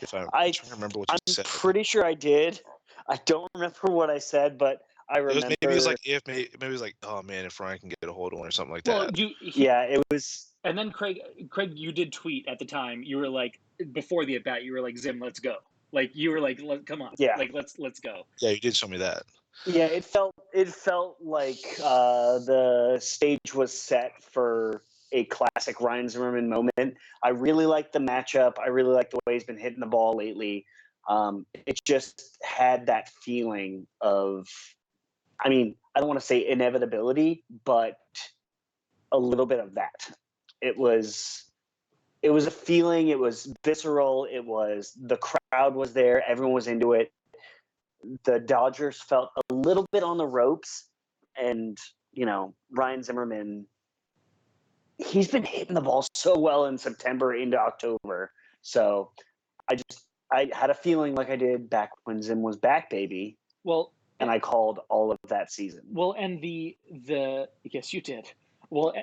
I'm trying to remember what you said. I'm pretty sure I did. I don't remember what I said, but I remember. Maybe it was like, oh man, if Ryan can get a hold of one or something like that. Well, it was. And then Craig, you did tweet at the time. You were like, before the at bat, you were like, Zim, let's go. Like, you were like, come on, yeah, like let's go. Yeah, you did show me that. Yeah, it felt like the stage was set for a classic Ryan Zimmerman moment. I really like the matchup. I really like the way he's been hitting the ball lately. It just had that feeling of, I mean, I don't want to say inevitability, but a little bit of that. It was a feeling. It was visceral. It was, the crowd was there. Everyone was into it. The Dodgers felt a little bit on the ropes, and Ryan Zimmerman, he's been hitting the ball so well in September into October. So I had a feeling like I did back when Zim was back, baby. Well, and I called all of that season. Well, and the yes, you did. Well,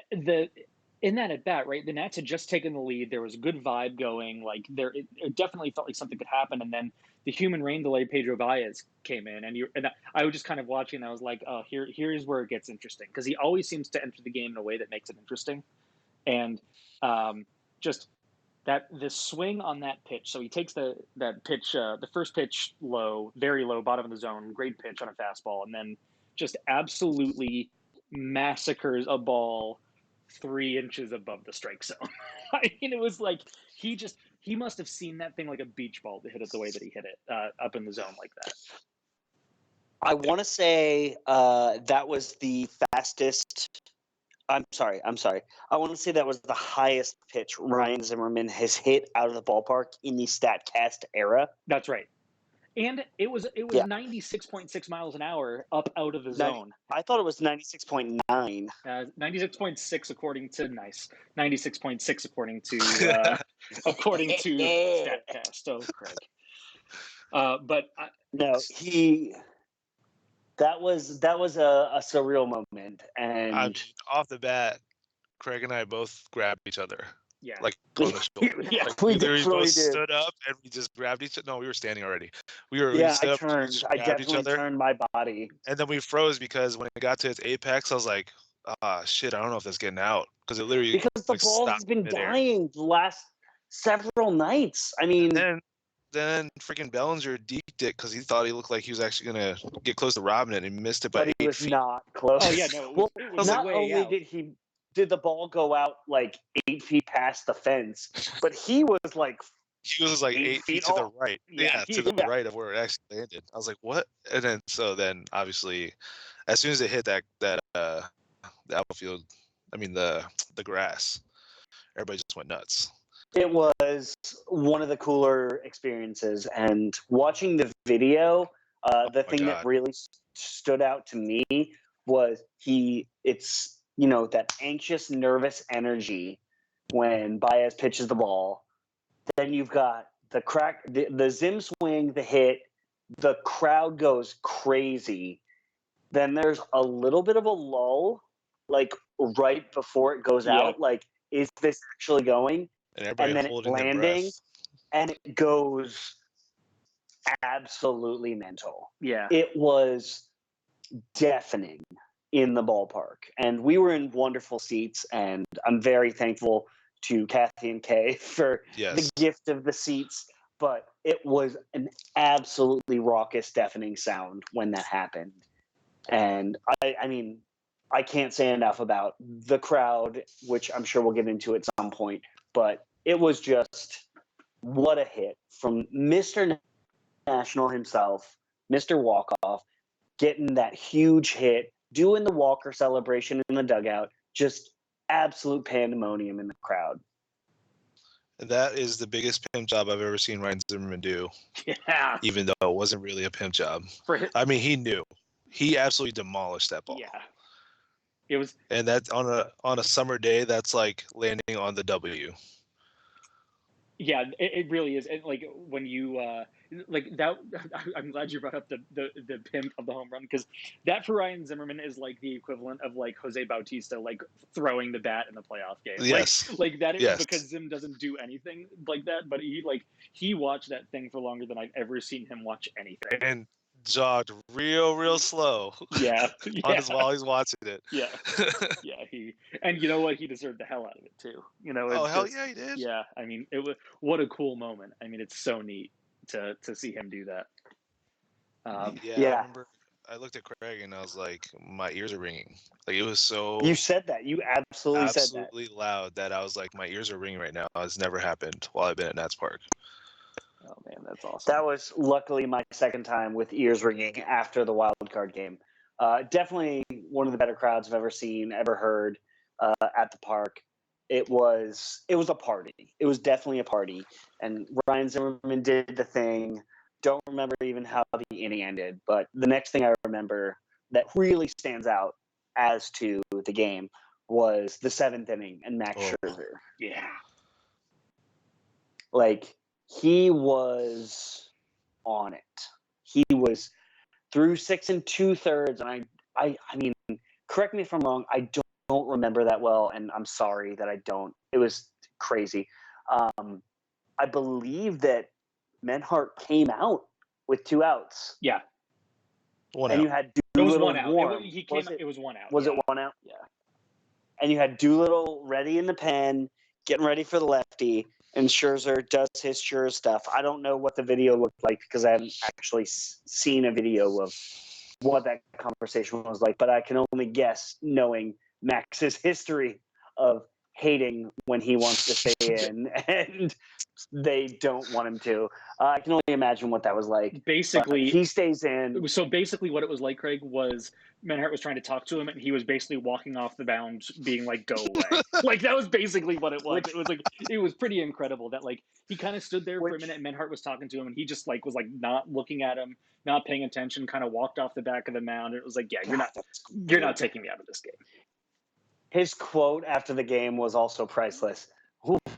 in that at bat, right? The Nats had just taken the lead. There was a good vibe going. Like, it definitely felt like something could happen. And then the human rain delay, Pedro Baez, came in, and I was just kind of watching. And I was like, oh, here's where it gets interesting, because he always seems to enter the game in a way that makes it interesting. And just the swing on that pitch. So he takes that pitch, the first pitch low, very low, bottom of the zone, great pitch on a fastball, and then just absolutely massacres a ball 3 inches above the strike zone. I mean, it was like he must have seen that thing like a beach ball to hit it the way that he hit it up in the zone like that. I want to say that was the fastest. I'm sorry. I want to say that was the highest pitch Ryan Zimmerman has hit out of the ballpark in the StatCast era. That's right. And it was 96.6 miles an hour up out of the zone. I thought it was 96.9. 96.6 according to 96.6 according to according to StatCast. Oh, Craig. That was a surreal moment, and off the bat, Craig and I both grabbed each other. Yeah, like on the shoulder. Yeah, like, we both stood up and we just grabbed each other. No, we were standing already. We stood up, I definitely turned my body, and then we froze because when it got to its apex, I was like, shit, I don't know if that's getting out, because it literally, because the ball has been dying the last several nights. I mean, then freaking Bellinger deked it because he thought he looked like he was actually gonna get close to robbing it, and he missed it by 8 feet. He was not close. Oh yeah, no. It was not only out. Did the ball go out like 8 feet past the fence, but he was like 8 feet to the right. Yeah, to the right of where it actually landed. I was like, what? And then obviously, as soon as it hit that the outfield, I mean the grass, everybody just went nuts. It was one of the cooler experiences, and watching the video, the thing that really stood out to me was that anxious, nervous energy when Baez pitches the ball. Then you've got the Zim swing, the hit, the crowd goes crazy. Then there's a little bit of a lull, like right before it goes out. Like, is this actually going? And then it landing, and it goes absolutely mental. Yeah. It was deafening in the ballpark, and we were in wonderful seats, and I'm very thankful to Kathy and Kay for the gift of the seats, but it was an absolutely raucous, deafening sound when that happened. And I mean, I can't say enough about the crowd, which I'm sure we'll get into at some point, but it was just, what a hit from Mr. National himself, Mr. Walkoff, getting that huge hit, doing the Walker celebration in the dugout, just absolute pandemonium in the crowd. And that is the biggest pimp job I've ever seen Ryan Zimmerman do. Yeah. Even though it wasn't really a pimp job. For him, I mean, he knew. He absolutely demolished that ball. yeah. It was. And that's on a summer day. That's like landing on the W. Yeah, it really is. And like when you like that, I'm glad you brought up the pimp of the home run, because that for Ryan Zimmerman is like the equivalent of like Jose Bautista like throwing the bat in the playoff game. Yes. Like that is Yes. because Zim doesn't do anything like that, but he watched that thing for longer than I've ever seen him watch anything. And jogged real slow. Yeah, on his while he's watching it. Yeah. Yeah, and you know what? He deserved the hell out of it too. You know. Oh, It's hell just, yeah, he did. Yeah, I mean, it was what a cool moment. I mean, it's so neat to see him do that. Yeah, I remember I looked at Craig and I was like, my ears are ringing. Like it was so. You said that. You absolutely said that. Absolutely loud that I was like, my ears are ringing right now. It's never happened while I've been at Nats Park. Oh man, that's awesome. That was luckily my second time with ears ringing after the wild card game. Definitely one of the better crowds I've ever seen, ever heard at the park. It was a party. It was definitely a party. And Ryan Zimmerman did the thing. Don't remember even how the inning ended, but the next thing I remember that really stands out as to the game was the seventh inning and Max Scherzer. Yeah. Like, he was on it. He was through 6 2/3, and I mean, correct me if I'm wrong. I don't remember that well, and I'm sorry that I don't. It was crazy. I believe that Menhart came out with 2 outs. Yeah. One and out. you had It was Doolittle 1 out. warm. It was 1 out. Was it 1 out? Yeah. And you had Doolittle ready in the pen, getting ready for the lefty, and Scherzer does his Scherzer stuff. I don't know what the video looked like because I haven't actually seen a video of what that conversation was like, but I can only guess, knowing Max's history of hating when he wants to stay in and they don't want him to. I can only imagine what that was like. Basically, but he stays in. So basically what it was like, Craig, was Menhart was trying to talk to him and he was basically walking off the bounds being like, go away. Like, that was basically what it was. It was like, it was pretty incredible that like he kind of stood there for a minute and Menhart was talking to him and he just like was like not looking at him, not paying attention, kind of walked off the back of the mound. And it was like, yeah, you're not taking me out of this game. His quote after the game was also priceless.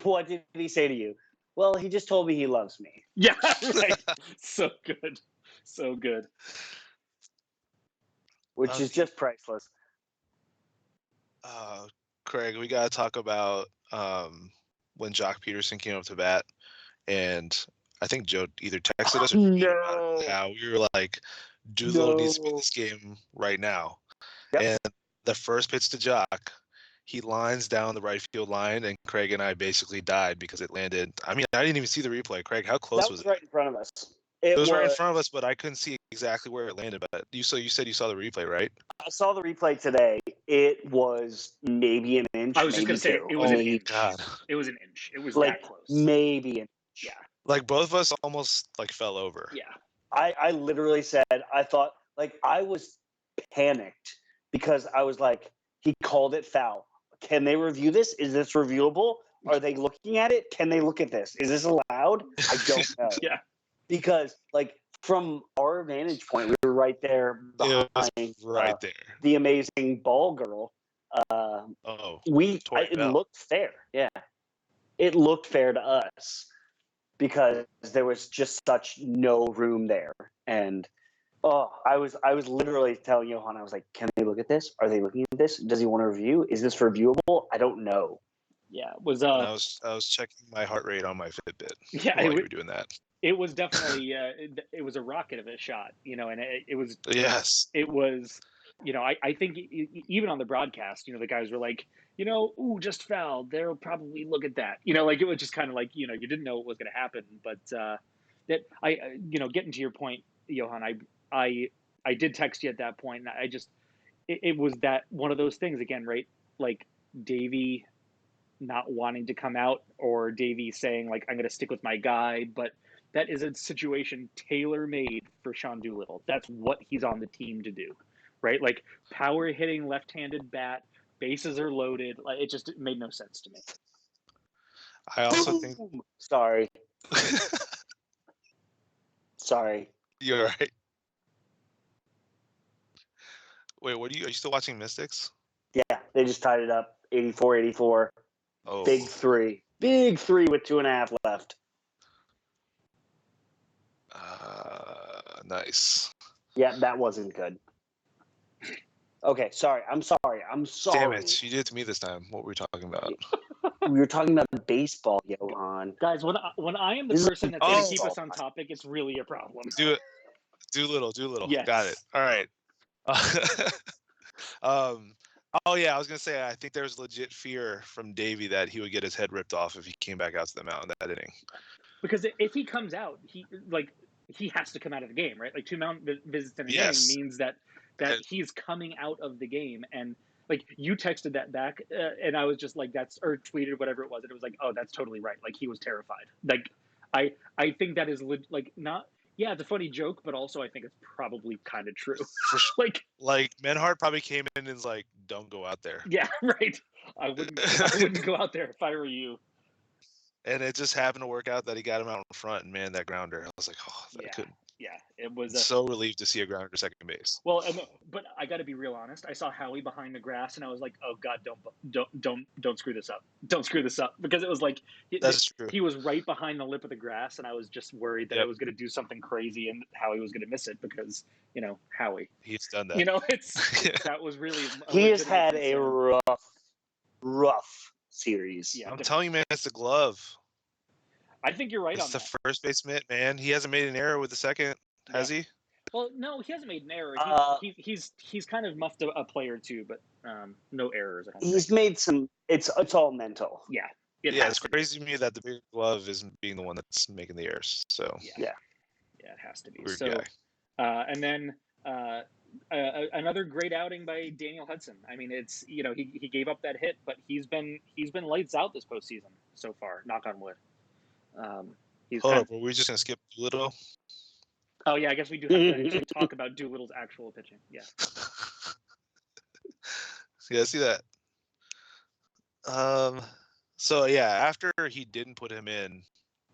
What did he say to you? Well, he just told me he loves me. Yeah, right. So good. So good. Which is just priceless. Craig, we got to talk about when Jock Peterson came up to bat. And I think Joe either texted us or how we were like, Doolittle needs to be in this game right now. Yep. And the first pitch to Jock, he lines down the right field line, and Craig and I basically died because it landed. I mean, I didn't even see the replay. Craig, how close was it? Right in front of us. It was right in front of us, but I couldn't see exactly where it landed. But you said you saw the replay, right? I saw the replay today. It was maybe an inch. I was just gonna say it was an inch. God. It was an inch. It was like that close. Maybe an inch. Yeah. Like both of us almost like fell over. Yeah. I literally said, I thought, like, I was panicked because I was like, he called it foul. Can they review this? Is this reviewable? Are they looking at it? Can they look at this? Is this allowed? I don't know. Yeah. Because, like, from our vantage point, we were right there behind there. The amazing ball girl. It looked fair. Yeah. It looked fair to us because there was just such no room there. And I was literally telling Johan, I was like, can they look at this? Are they looking at this? Does he want to review? Is this reviewable? I don't know. Yeah, it was. I was checking my heart rate on my Fitbit. Yeah, while you were doing that. It was definitely it was a rocket of a shot, you know, and it was. Yes. It was, you know, I think even on the broadcast, you know, the guys were like, you know, ooh, just fouled. They'll probably look at that, you know, like it was just kind of like, you know, you didn't know what was going to happen, but that you know, getting to your point, Johan, I did text you at that point, and I just it was that one of those things again, right? Like Davey not wanting to come out, or Davey saying like, I'm going to stick with my guy, but that is a situation tailor-made for Sean Doolittle. That's what he's on the team to do, right? Like power hitting left-handed bat, bases are loaded. Like it made no sense to me. I also think. Sorry. Sorry. You're right. Wait, are you still watching Mystics? Yeah, they just tied it up. 84-84. Oh, Big three with 2.5 left. nice. Yeah, that wasn't good. Okay, sorry. I'm sorry. Damn it! You did it to me this time. What were we talking about? We were talking about baseball, Johan. Guys, when I am the This is person that's going to keep baseball. us on topic, it's really a problem. Doolittle. Yes. Got it. All right. Oh yeah, I was gonna say I think there's legit fear from Davey that he would get his head ripped off if he came back out to the mound that inning. Because if he comes out, he has to come out of the game, right? Like 2 mound visits in an inning means that he's coming out of the game. And like you texted that back, and I was just like, or tweeted whatever it was, and it was like, oh, that's totally right. Like he was terrified. Like I think that is like not. Yeah, it's a funny joke, but also I think it's probably kind of true. like Menhart probably came in and was like, "Don't go out there." Yeah, right. I wouldn't go out there if I were you. And it just happened to work out that he got him out in front, and man, that grounder, I was like, oh, I couldn't. Yeah, it was so relieved to see a grounder second base. Well, but I got to be real honest. I saw Howie behind the grass, and I was like, "Oh God, don't screw this up! Don't screw this up!" Because it was like that's true. He was right behind the lip of the grass, and I was just worried that it was going to do something crazy, and Howie was going to miss it because Howie. He's done that. That was really. He has had a rough series. Yeah, I'm telling you, man, it's the glove. I think you're right on that. It's the first base mitt, man. He hasn't made an error with the second, has he? Well, no, he hasn't made an error. He's kind of muffed a play or two, but no errors. He's made some. It's all mental. Yeah. It's crazy to me that the big glove isn't being the one that's making the errors. So yeah, it has to be. Weird guy. And then another great outing by Daniel Hudson. I mean, it's he gave up that hit, but he's been lights out this postseason so far. Knock on wood. Hold up, were we just gonna skip Doolittle? Oh yeah, I guess we do have to talk about Doolittle's actual pitching. Yeah. Yeah, I see that. So yeah, after he didn't put him in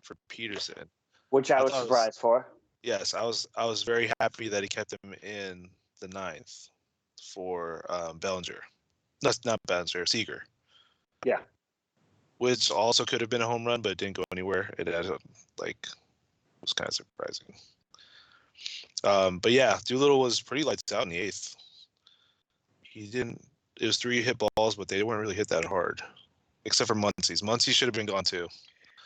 for Peterson, which I was surprised for. Yes, I was very happy that he kept him in the 9th for Bellinger. That's not Bellinger, Seager. Yeah. Which also could have been a home run, but it didn't go anywhere. It was kind of surprising. But yeah, Doolittle was pretty lights out in the 8th. It was 3 hit balls, but they weren't really hit that hard. Except for Muncy's. Muncy should have been gone too.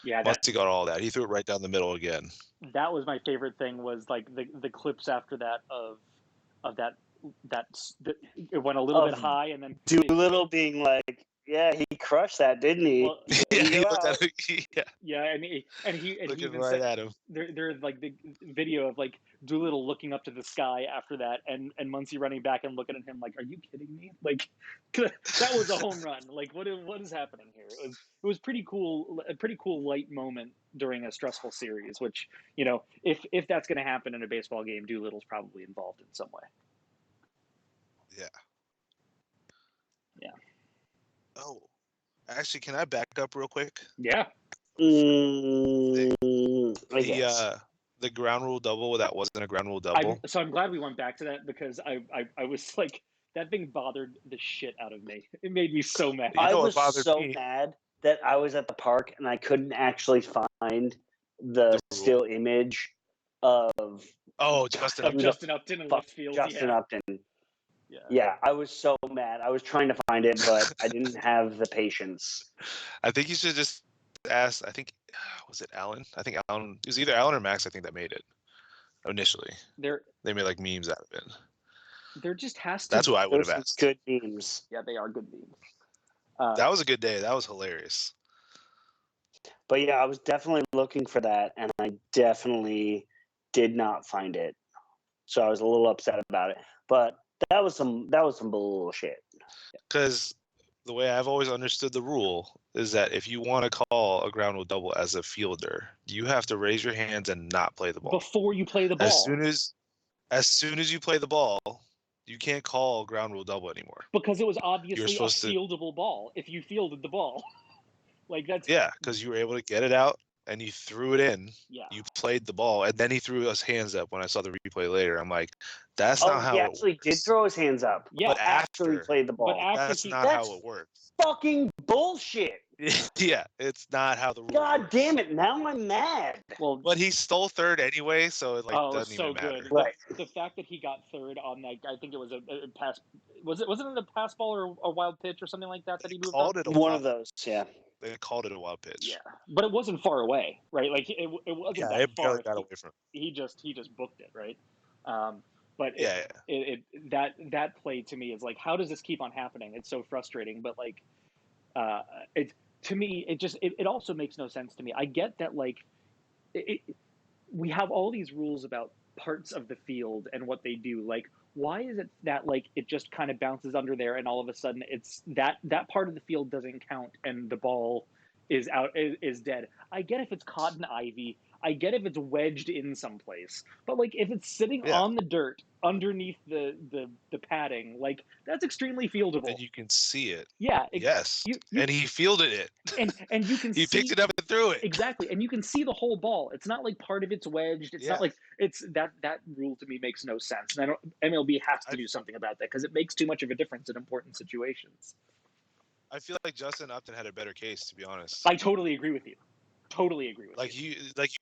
Yeah, Muncy got all that. He threw it right down the middle again. That was my favorite thing, was like the clips after that of that it went a little bit high, and then Doolittle being like, "Yeah, he crushed that, didn't he?" Well, he looked at it. Yeah, and he looking even right said, at him. There's like the video of like Doolittle looking up to the sky after that, and Muncy running back and looking at him like, "Are you kidding me?" Like that was a home run. Like what is happening here? It was pretty cool. A pretty cool light moment during a stressful series. Which if that's going to happen in a baseball game, Doolittle's probably involved in some way. Yeah. Yeah. Oh, actually, can I back up real quick? Yeah. I guess. The ground rule double, that wasn't a ground rule double. So I'm glad we went back to that, because I was like, that thing bothered the shit out of me. It made me so mad. I was so mad that I was at the park and I couldn't actually find the still image of Justin Upton in left field. Justin Upton. Yeah, I was so mad. I was trying to find it, but I didn't have the patience. I think you should just ask. I think was it Alan? I think Alan. It was either Alan or Max. I think that made it initially. They made like memes out of it. There just has to. That's what I would have asked. Good memes. Yeah, they are good memes. That was a good day. That was hilarious. But yeah, I was definitely looking for that, and I definitely did not find it. So I was a little upset about it. But that was some bullshit. Because the way I've always understood the rule is that if you want to call a ground rule double as a fielder, you have to raise your hands and not play the ball. Before you play the ball. As soon as you play the ball, you can't call ground rule double anymore. Because it was obviously a supposed to- fieldable ball if you fielded the ball. Like that's Yeah, because you were able to get it out and you threw it in. Yeah. You played the ball, and then he threw his hands up when I saw the replay later. I'm like, that's not how he it actually works. did throw his hands up. Yeah. But After he after, played the ball. But after that's he not That's- how it works. Fucking bullshit. Yeah, it's not how the rules God work. damn it. Now I'm mad. Well, But he stole third anyway, so it doesn't so even matter. good. Right. The fact that he got third on that, I think it was a pass. Wasn't it a pass ball or a wild pitch or something like that he moved Called on? it a One wild, of those, yeah. They called it a wild pitch. Yeah, but it wasn't far away, right? Like it wasn't Yeah, that it far. barely got away from it. He just booked it, right? But Yeah, that play to me is like, how does this keep on happening? It's so frustrating. But like, it to me, it also makes no sense to me. I get that like, we have all these rules about parts of the field and what they do. Like, why is it that like it just kind of bounces under there and all of a sudden it's that part of the field doesn't count and the ball is out is dead? I get if it's caught in ivy. I get if it's wedged in someplace. But like if it's sitting on the dirt underneath the padding, like that's extremely fieldable. And you can see it. Yeah. Yes. And he fielded it. And you can he see, picked it up and threw it. Exactly. And you can see the whole ball. It's not like part of it's wedged. It's not like it's that rule to me makes no sense. And MLB has to do something about that because it makes too much of a difference in important situations. I feel like Justin Upton had a better case, to be honest. I totally agree with you. You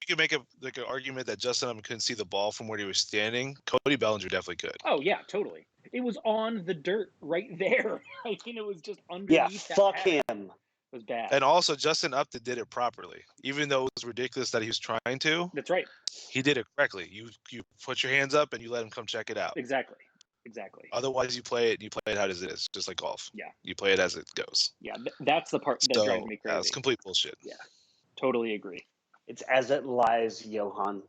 could make an argument that Justin Upton couldn't see the ball from where he was standing. Cody Bellinger definitely could. Oh yeah, totally. It was on the dirt right there. I mean, it was just underneath. Yeah, fuck him. him. It was bad. And also, Justin Upton did it properly, even though it was ridiculous that he was trying to. That's right. He did it correctly. You put your hands up and you let him come check it out. Exactly. Otherwise, you play it how it is, just like golf. Yeah. You play it as it goes. Yeah, that's the part that drives me crazy. Yeah, it's complete bullshit. Yeah, totally agree. It's as it lies, Johan.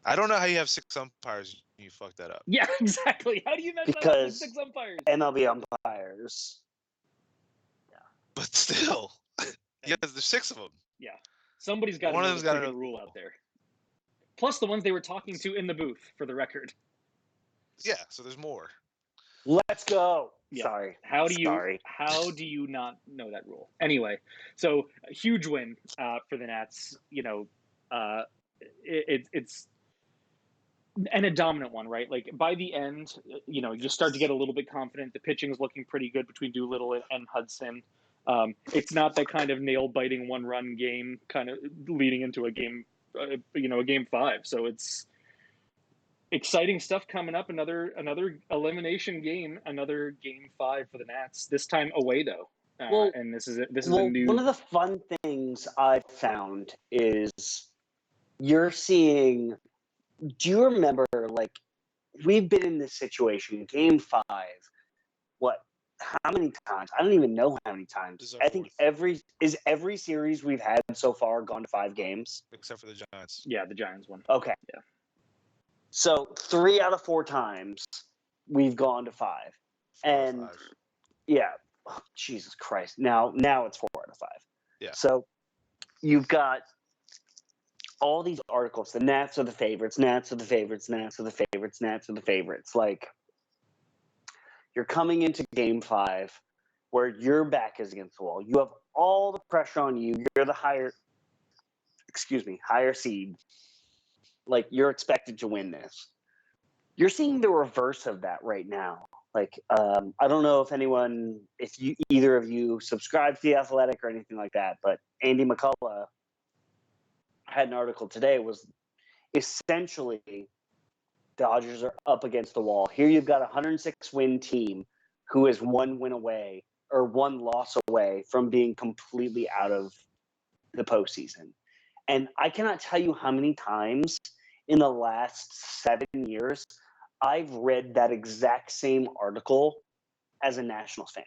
I don't know how you have 6 umpires. You fucked that up. Yeah, exactly. How do you mess up with 6 umpires? MLB umpires. Yeah. But still, yeah, there's 6 of them. Yeah, somebody's got One of them's got a rule out there. Plus the ones they were talking to in the booth, for the record. Yeah, so there's more. Let's go. Yeah. Sorry. How do you not know that rule? Anyway, so a huge win for the Nats. You know, it's and a dominant one, right? Like by the end, you know, you start to get a little bit confident. The pitching's looking pretty good between Doolittle and Hudson. It's not that kind of nail-biting one-run game, kind of leading into a game, a game 5. So it's exciting stuff coming up. Another elimination game, another game 5 for the Nats. This time away though. And this is a new. One of the fun things I've found is you're seeing. Do you remember, like, we've been in this situation, game 5, how many times? I don't even know how many times. I think every series we've had so far gone to 5 games. Except for the Giants. Yeah, the Giants one. Okay. Yeah. So 3 out of 4 times we've gone to 5. And 5. yeah, oh, Jesus Christ. Now it's 4 out of 5. Yeah. So you've got all these articles. The Nats are the favorites. Nats are the favorites. Nats are the favorites. Nats are the favorites. Like, you're coming into game 5 where your back is against the wall. You have all the pressure on you. You're the higher seed. Like, you're expected to win this. You're seeing the reverse of that right now. Like, I don't know if either of you subscribe to The Athletic or anything like that, but Andy McCullough had an article today, was essentially Dodgers are up against the wall. Here you've got a 106-win team who is 1 win away or 1 loss away from being completely out of the postseason. And I cannot tell you how many times in the last 7 years I've read that exact same article as a Nationals fan,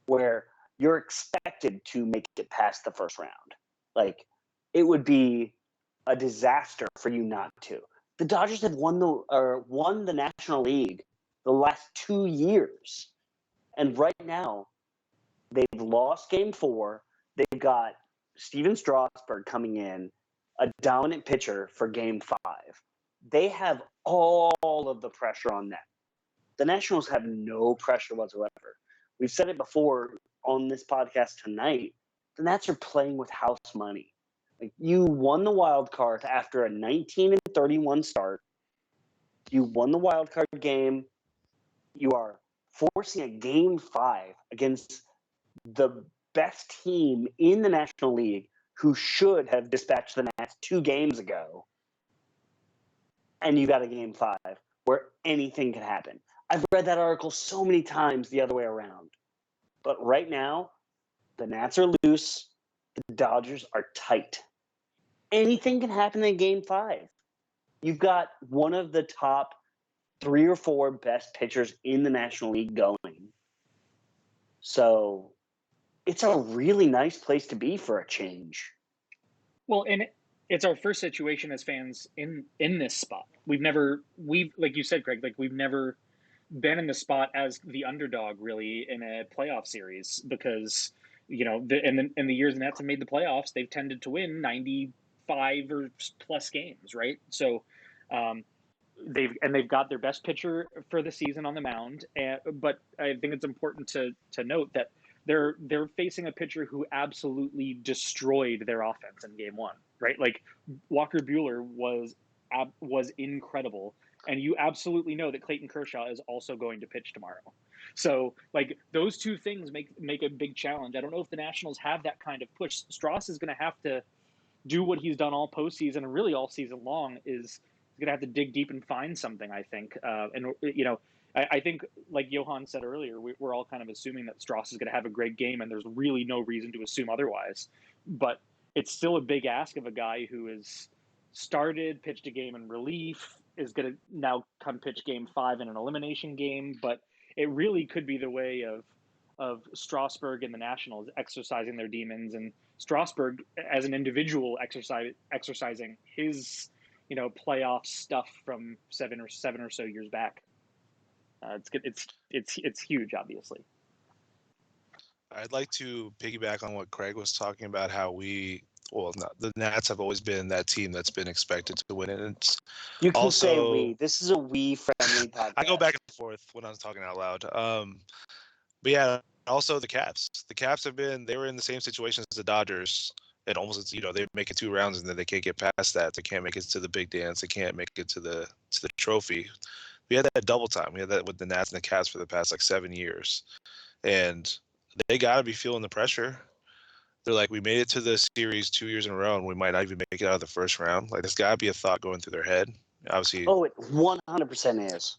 where you're expected to make it past the first round. Like, it would be a disaster for you not to. The Dodgers have won the National League the last 2 years. And right now, They've lost game 4. They've got Steven Strasburg coming in, a dominant pitcher for game 5. They have all of the pressure on them. The Nationals have no pressure whatsoever. We've said it before on this podcast tonight. The Nats are playing with house money. Like, you won the wild card after a 19-31 start. You won the wild card game. You are forcing a game 5 against the best team in the National League, who should have dispatched the Nats 2 games ago. And you got a game 5 where anything can happen. I've read that article so many times the other way around. But right now, the Nats are loose. The Dodgers are tight. Anything can happen in game 5. You've got one of the top 3 or 4 best pitchers in the National League going. So it's a really nice place to be for a change. Well, and it's our first situation as fans in this spot. We've like you said, Craig, like we've never been in the spot as the underdog really in a playoff series, because in the years the Nats have made the playoffs, they've tended to win 95 or plus games, right? So they've got their best pitcher for the season on the mound, but I think it's important to note that they're facing a pitcher who absolutely destroyed their offense in game 1, right? Like, Walker Buehler was incredible, and you absolutely know that Clayton Kershaw is also going to pitch tomorrow. So, like, those two things make a big challenge. I don't know if the Nationals have that kind of push. Strauss is going to have to do what he's done all postseason and really all season long. Is going to have to dig deep and find something, I think. I think, like Johan said earlier, we're all kind of assuming that Strauss is going to have a great game, and there's really no reason to assume otherwise. But it's still a big ask of a guy who has started, pitched a game in relief, is going to now come pitch game 5 in an elimination game. But it really could be the way of Strasburg and the Nationals exercising their demons, and Strasburg as an individual exercising his playoff stuff from seven or so years back. It's good. It's huge, obviously. I'd like to piggyback on what Craig was talking about, how the Nats have always been that team that's been expected to win, and it's You can also, say we. This is a we-friendly podcast. I go back and forth when I'm talking out loud. But yeah, also the Caps. The Caps they were in the same situation as the Dodgers. And almost, they make it 2 rounds and then they can't get past that. They can't make it to the big dance. They can't make it to the trophy. We had that double time. We had that with the Nats and the Caps for the past 7 years, and they got to be feeling the pressure. They're like, we made it to the series 2 years in a row, and we might not even make it out of the first round. Like, there's got to be a thought going through their head. Obviously, it 100% is.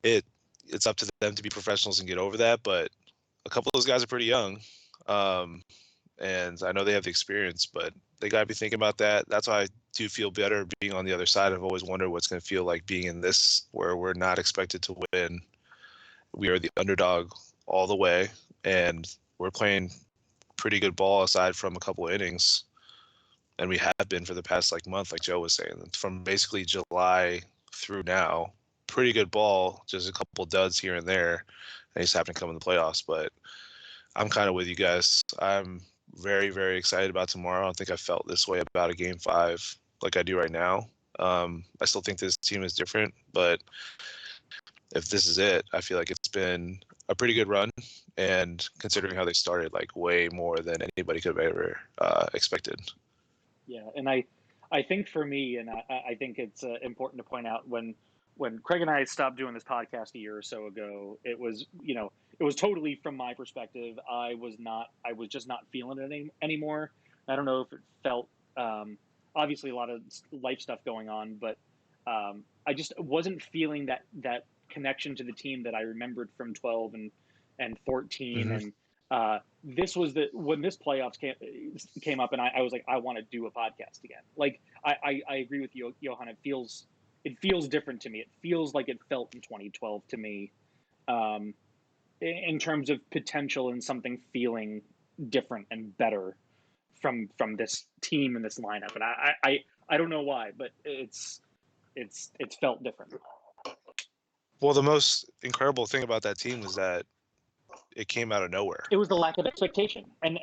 It's up to them to be professionals and get over that. But a couple of those guys are pretty young. And I know they have the experience, but they got to be thinking about that. That's why I do feel better being on the other side. I've always wondered what's going to feel like being in this, where we're not expected to win. We are the underdog all the way, and we're playing pretty good ball aside from a couple of innings. And we have been for the past month, like Joe was saying, from basically July through now. Pretty good ball, just a couple duds here and there. And just happen to come in the playoffs. But I'm kind of with you guys. I'm very, very excited about tomorrow. I don't think I felt this way about a game 5 like I do right now. I still think this team is different, but if this is it, I feel like it's been a pretty good run, and considering how they started, way more than anybody could have ever expected. Yeah, and I think for me, and I think it's important to point out, when Craig and I stopped doing this podcast a year or so ago, it was totally from my perspective. I was just not feeling it anymore. I don't know if it felt obviously a lot of life stuff going on, but I just wasn't feeling that connection to the team that I remembered from 12 and 14. Mm-hmm. And this was when this playoffs came up, and I was like, I want to do a podcast again. Like, I agree with you, Johan. It feels different to me. It feels like it felt in 2012 to me, in terms of potential and something feeling different and better from this team and this lineup. And I don't know why, but it's felt different. Well, the most incredible thing about that team is that it came out of nowhere. It was the lack of expectation, and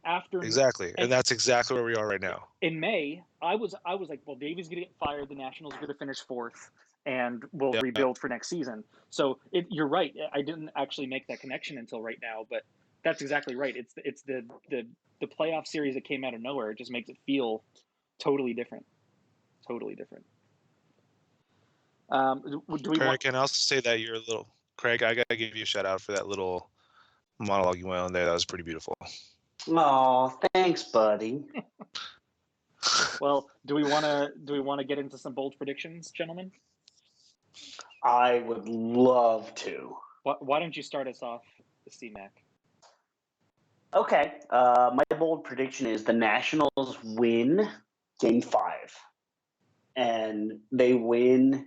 after Exactly, and that's exactly where we are right now. in May, I was like, well, Davy's going to get fired. The Nationals are going to finish 4th, and we'll rebuild for next season. So you're right. I didn't actually make that connection until right now, but that's exactly right. It's the playoff series that came out of nowhere. It just makes it feel totally different. Totally different. Do we Craig, and I also say that you're a little Craig. I gotta give you a shout out for that little monologue you went on there. That was pretty beautiful. Oh, thanks, buddy. Well, do we want to get into some bold predictions, gentlemen? I would love to. Why don't you start us off, C-Mac? Okay. My bold prediction is the Nationals win Game 5. And they win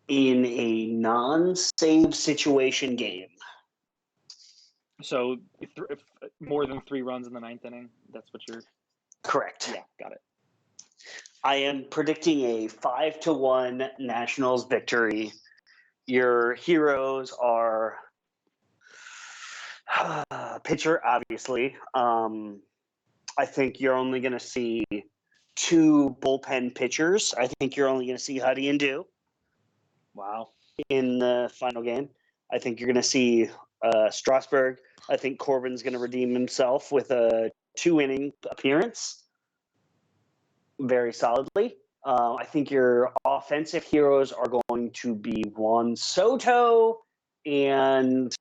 in a non-save situation game. So more than 3 runs in the 9th inning. That's what you're. Correct. Yeah, got it. I am predicting a 5-1 Nationals victory. Your heroes are pitcher, obviously. I think you're only going to see 2 bullpen pitchers. I think you're only going to see Huddy and Do. Wow. In the final game. I think you're going to see Strasburg. I think Corbin's going to redeem himself with a 2-inning appearance very solidly. I think your offensive heroes are going to be Juan Soto and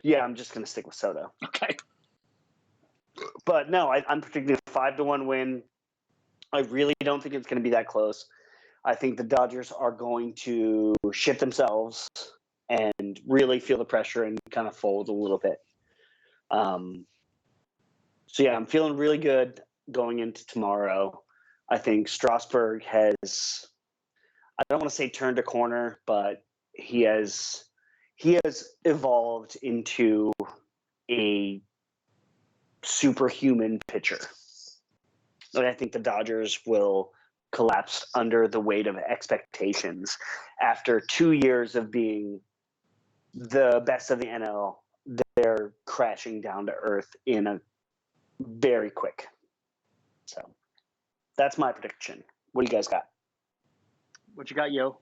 I'm just going to stick with Soto. Okay. But no, I'm predicting a 5-1 win. I really don't think it's going to be that close. I think the Dodgers are going to shit themselves and really feel the pressure and kind of fold a little bit. So I'm feeling really good going into tomorrow. I think Strasburg has, I don't want to say turned a corner, but he has evolved into a superhuman pitcher. And I think the Dodgers will collapse under the weight of expectations after 2 years of being the best of the NL. They're crashing down to earth in a very quick. So that's my prediction. What do you guys got? What you got, yo?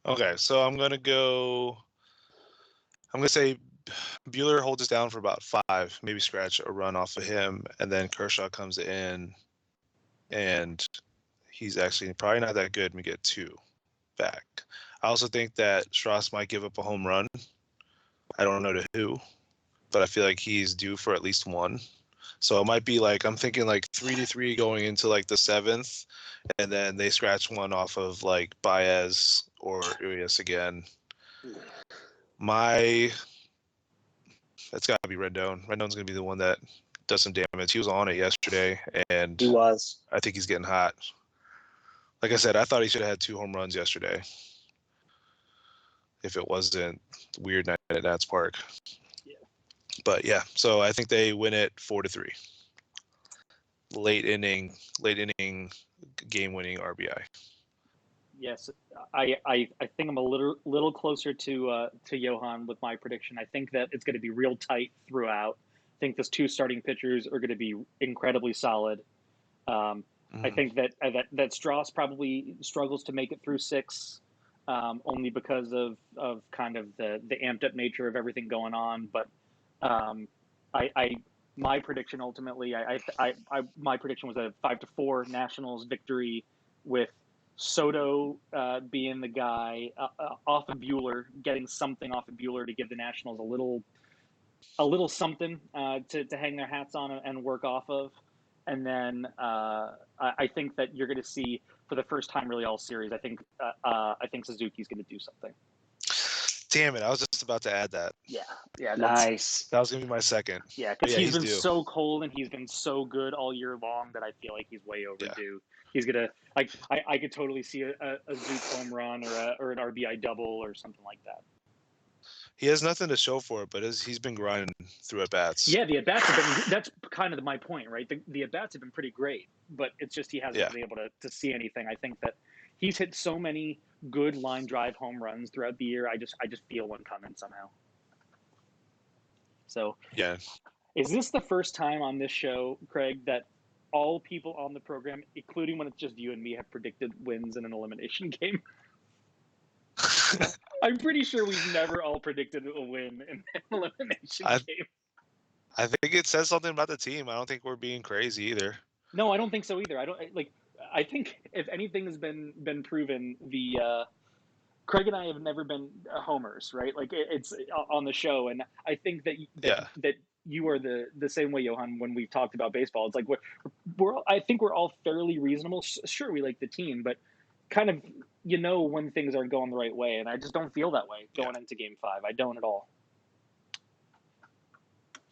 Okay, so I'm gonna say Buehler holds us down for about 5, maybe scratch a run off of him, and then Kershaw comes in, and he's actually probably not that good, and we get 2 back. I also think that Strauss might give up a home run. I don't know to who, but I feel like he's due for at least 1. So it might be like, I'm thinking like 3-3 going into like the 7th, and then they scratch one off of like Baez or Urias again. That's got to be Rendon. Rendon's going to be the one that does some damage. He was on it yesterday, and He was. I think he's getting hot. Like I said, I thought he should have had 2 home runs yesterday if it wasn't weird night at Nats Park. Yeah. But yeah, so I think they win it 4-3. Late inning game-winning RBI. Yes, I think I'm a little closer to Johan with my prediction. I think that it's going to be real tight throughout. I think those 2 starting pitchers are going to be incredibly solid. I think that Strauss probably struggles to make it through 6, only because of kind of the amped up nature of everything going on. But my prediction ultimately, my prediction was a 5-4 Nationals victory with Soto being the guy off of Buehler, getting something off of Buehler to give the Nationals a little something to hang their hats on and work off of. And then I think that you're going to see for the first time really all series. I think Suzuki's going to do something. Damn it! I was just about to add that. Yeah. Nice. That was gonna be my second. Yeah, because he's been due. so cold and he's been so good all year long that I feel like he's way overdue. Yeah. He's gonna like I could totally see a Zook home run or an RBI double or something like that. He has nothing to show for it, but he's been grinding through at bats. Yeah, the at bats have been. That's kind of my point, right? The at bats have been pretty great, but it's just he hasn't been able to see anything. I think that he's hit so many good line drive home runs throughout the year. I just feel one coming somehow. So Yeah. is this the first time on this show, Craig, that all people on the program, including when it's just you and me, have predicted wins in an elimination game? I'm pretty sure we've never all predicted a win in an elimination game. I think it says something about the team. I don't think we're being crazy either. No, I don't think so either. I think if anything has been proven, Craig and I have never been homers, right? Like it's on the show, and I think that you are the same way, Johan. When we've talked about baseball, it's like I think we're all fairly reasonable. Sure, we like the team, but kind of when things aren't going the right way, and I just don't feel that way going into Game 5. I don't at all.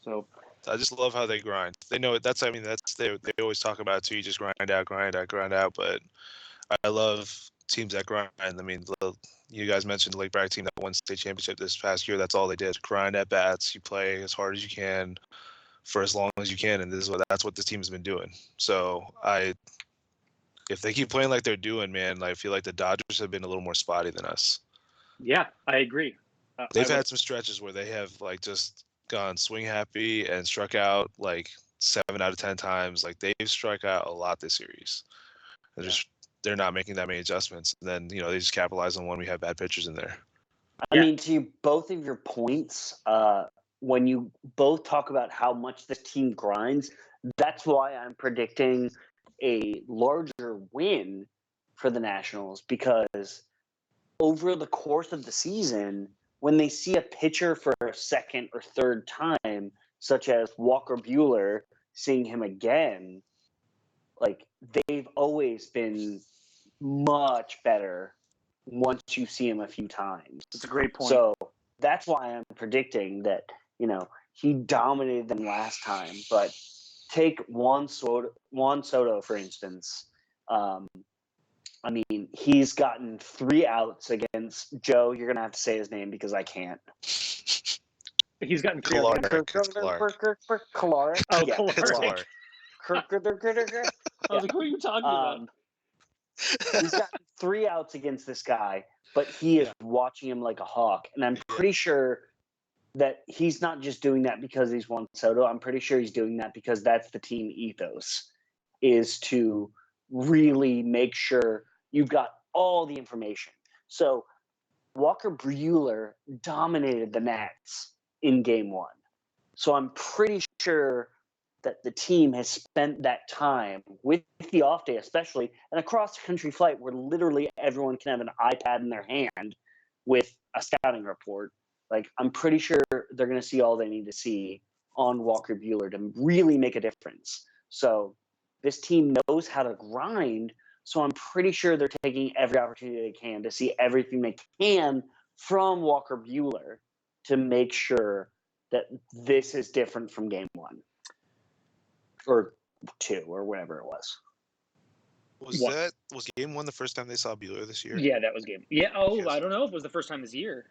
So I just love how they grind. They know it. They always talk about it too. You just grind out. But I love teams that grind. I mean, you guys mentioned the Lake Bragg team that won state championship this past year. That's all they did. Grind at bats. You play as hard as you can for as long as you can, and that's what this team has been doing. So if they keep playing like they're doing, man, I feel like the Dodgers have been a little more spotty than us. Yeah, I agree. They've had some stretches where they have just gone swing happy and struck out 7 out of 10 times. They've struck out a lot this series. They're not making that many adjustments. And then, they just capitalize on when we have bad pitchers in there. I mean, to both of your points, when you both talk about how much this team grinds, that's why I'm predicting a larger win for the Nationals, because over the course of the season, when they see a pitcher for a second or third time, such as Walker Buehler, seeing him again, they've always been much better once you see him a few times. That's a great point. So that's why I'm predicting that, he dominated them last time. But take Juan Soto, for instance. I mean, he's gotten 3 outs against Joe. You're going to have to say his name because I can't. He's gotten 3 outs. Kolarek. Oh, Yeah, Kolarek. I was like, who are you talking about? He's gotten 3 outs against this guy, but he is watching him like a hawk. And I'm pretty sure that he's not just doing that because he's Juan Soto. I'm pretty sure he's doing that because that's the team ethos, is to really make sure you've got all the information. So Walker Buehler dominated the Nats in Game 1. So I'm pretty sure that the team has spent that time with the off day, especially, and a cross-country flight where literally everyone can have an iPad in their hand with a scouting report. I'm pretty sure they're going to see all they need to see on Walker Buehler to really make a difference. So this team knows how to grind, so I'm pretty sure they're taking every opportunity they can to see everything they can from Walker Buehler to make sure that this is different from Game 1. Or 2, or whatever it was. Was Game 1 the first time they saw Buehler this year? Yeah, that was Game. Yeah. Oh, I don't know if it was the first time this year.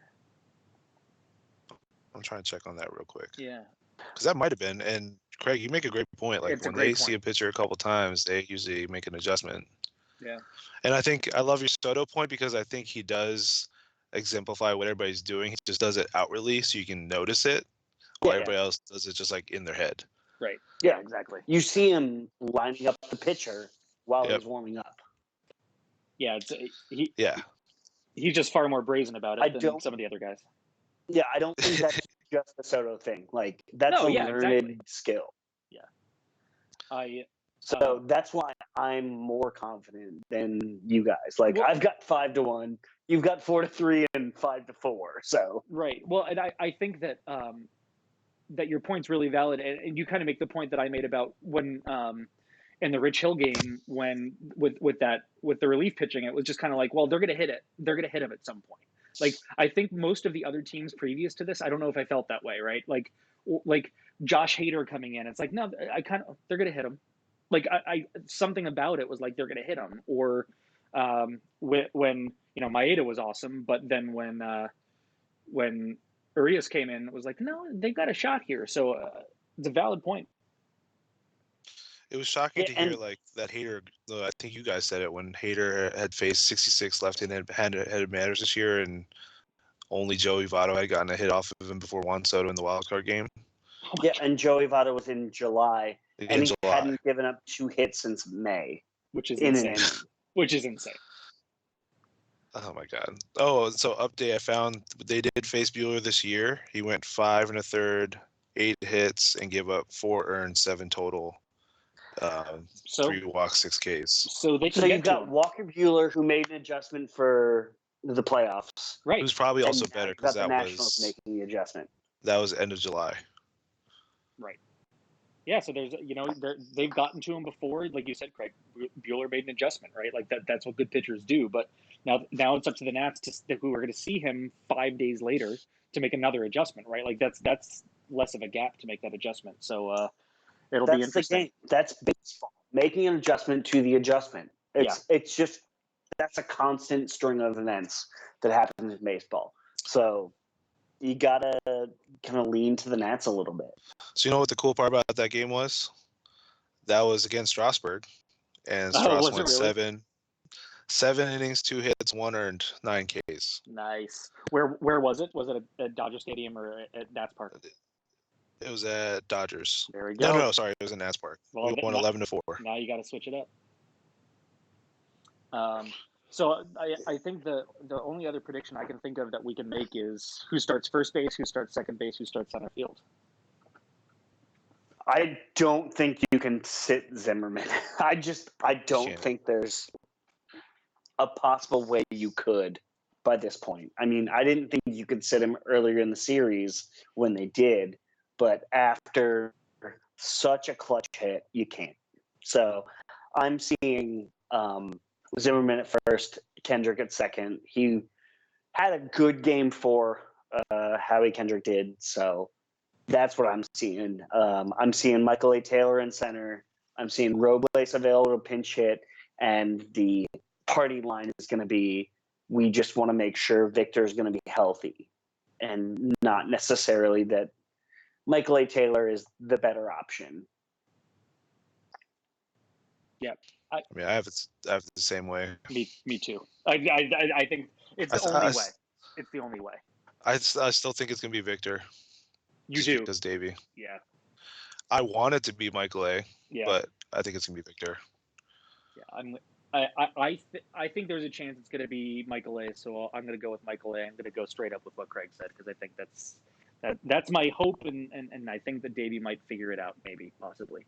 I'm trying to check on that real quick. Yeah. Because that might have been. And Craig, you make a great point. When they see a pitcher a couple times, they usually make an adjustment. Yeah. And I love your Soto point because I think he does exemplify what everybody's doing. He just does it outwardly so you can notice it, while everybody else does it just in their head. Right. Yeah, exactly. You see him lining up the pitcher while he's warming up. Yeah, he's just far more brazen about it than some of the other guys. Yeah, I don't think that's just a Soto thing. That's a learned skill. Yeah. So that's why I'm more confident than you guys. I've got 5-1. You've got 4-3 and 5-4. So right. Well, and I think that that your point's really valid, and you kind of make the point that I made about when in the Rich Hill game when with the relief pitching, it was just kind of well, they're going to hit it. They're going to hit him at some point. I think most of the other teams previous to this, I don't know if I felt that way, right? Like Josh Hader coming in, it's no, they're going to hit him. I something about it was they're going to hit him. Or when Maeda was awesome, but then when Urias came in, it was no, they've got a shot here. So it's a valid point. It was shocking Yeah, to hear and like that Hader. I think you guys said it when Hader had faced 66 left-handed batters this year, and only Joey Votto had gotten a hit off of him before Juan Soto in the wild card game yeah, and Joey Votto was in July, and in he July. hadn't given up 2 hits since May which is in an insane. inning. Which is insane. Oh my God! Oh, so update. I found they did face Bueller this year. He went 5 1/3, 8 hits, and gave up 4 earned, 7 total. So 3 walks, 6 Ks. so they can So get you've to got him. Walker Bueller, who made an adjustment for the playoffs, Right. Who's probably and also now better you've because got the Nationals making the adjustment. that was end of July. Right. Yeah, so there's they've gotten to him before, like you said, Craig. Bueller made an adjustment, right? Like that's what good pitchers do. But now it's up to the Nats who are going to see him 5 days later to make another adjustment, right? Like that's less of a gap to make that adjustment. So it'll be That's the interesting. game. That's baseball. Making an adjustment to the adjustment. It's just that's a constant string of events that happens in baseball. So you gotta kind of lean to the Nats a little bit. So you know what the cool part about that game was? That was against Strasburg, and Oh, Strasburg was it went really? 7 innings, 2 hits, 1 earned, 9 Ks. Nice. Where was it? Was it at Dodger Stadium or at Nats Park? It was at Dodgers. There we go. No, sorry, it was in Nats Park. Well, We won 11-4. Now you got to switch it up. So I think the only other prediction I can think of that we can make is who starts first base, who starts second base, who starts center field. I don't think you can sit Zimmerman. I don't Can't. think there's a possible way you could by this point. I mean, I didn't think you could sit him earlier in the series when they did, but after such a clutch hit, you can't. So I'm seeing Zimmerman at first, Kendrick at second. He had a good game for Howie Kendrick did, so that's what I'm seeing. I'm seeing Michael A. Taylor in center. I'm seeing Robles available to pinch hit, and the party line is going to be, we just want to make sure Victor is going to be healthy, and not necessarily that Michael A. Taylor is the better option. Yeah, I mean, I have the same way. Me too. I think it's the only way. It's the only way. I still think it's gonna be Victor. You do because Davey. Yeah. I want it to be Michael A. Yeah. But I think it's gonna be Victor. Yeah, I think there's a chance it's going to be Michael A. So I'm going to go with Michael A. I'm going to go straight up with what Craig said because I think that's my hope, and I think that Davey might figure it out, maybe, possibly.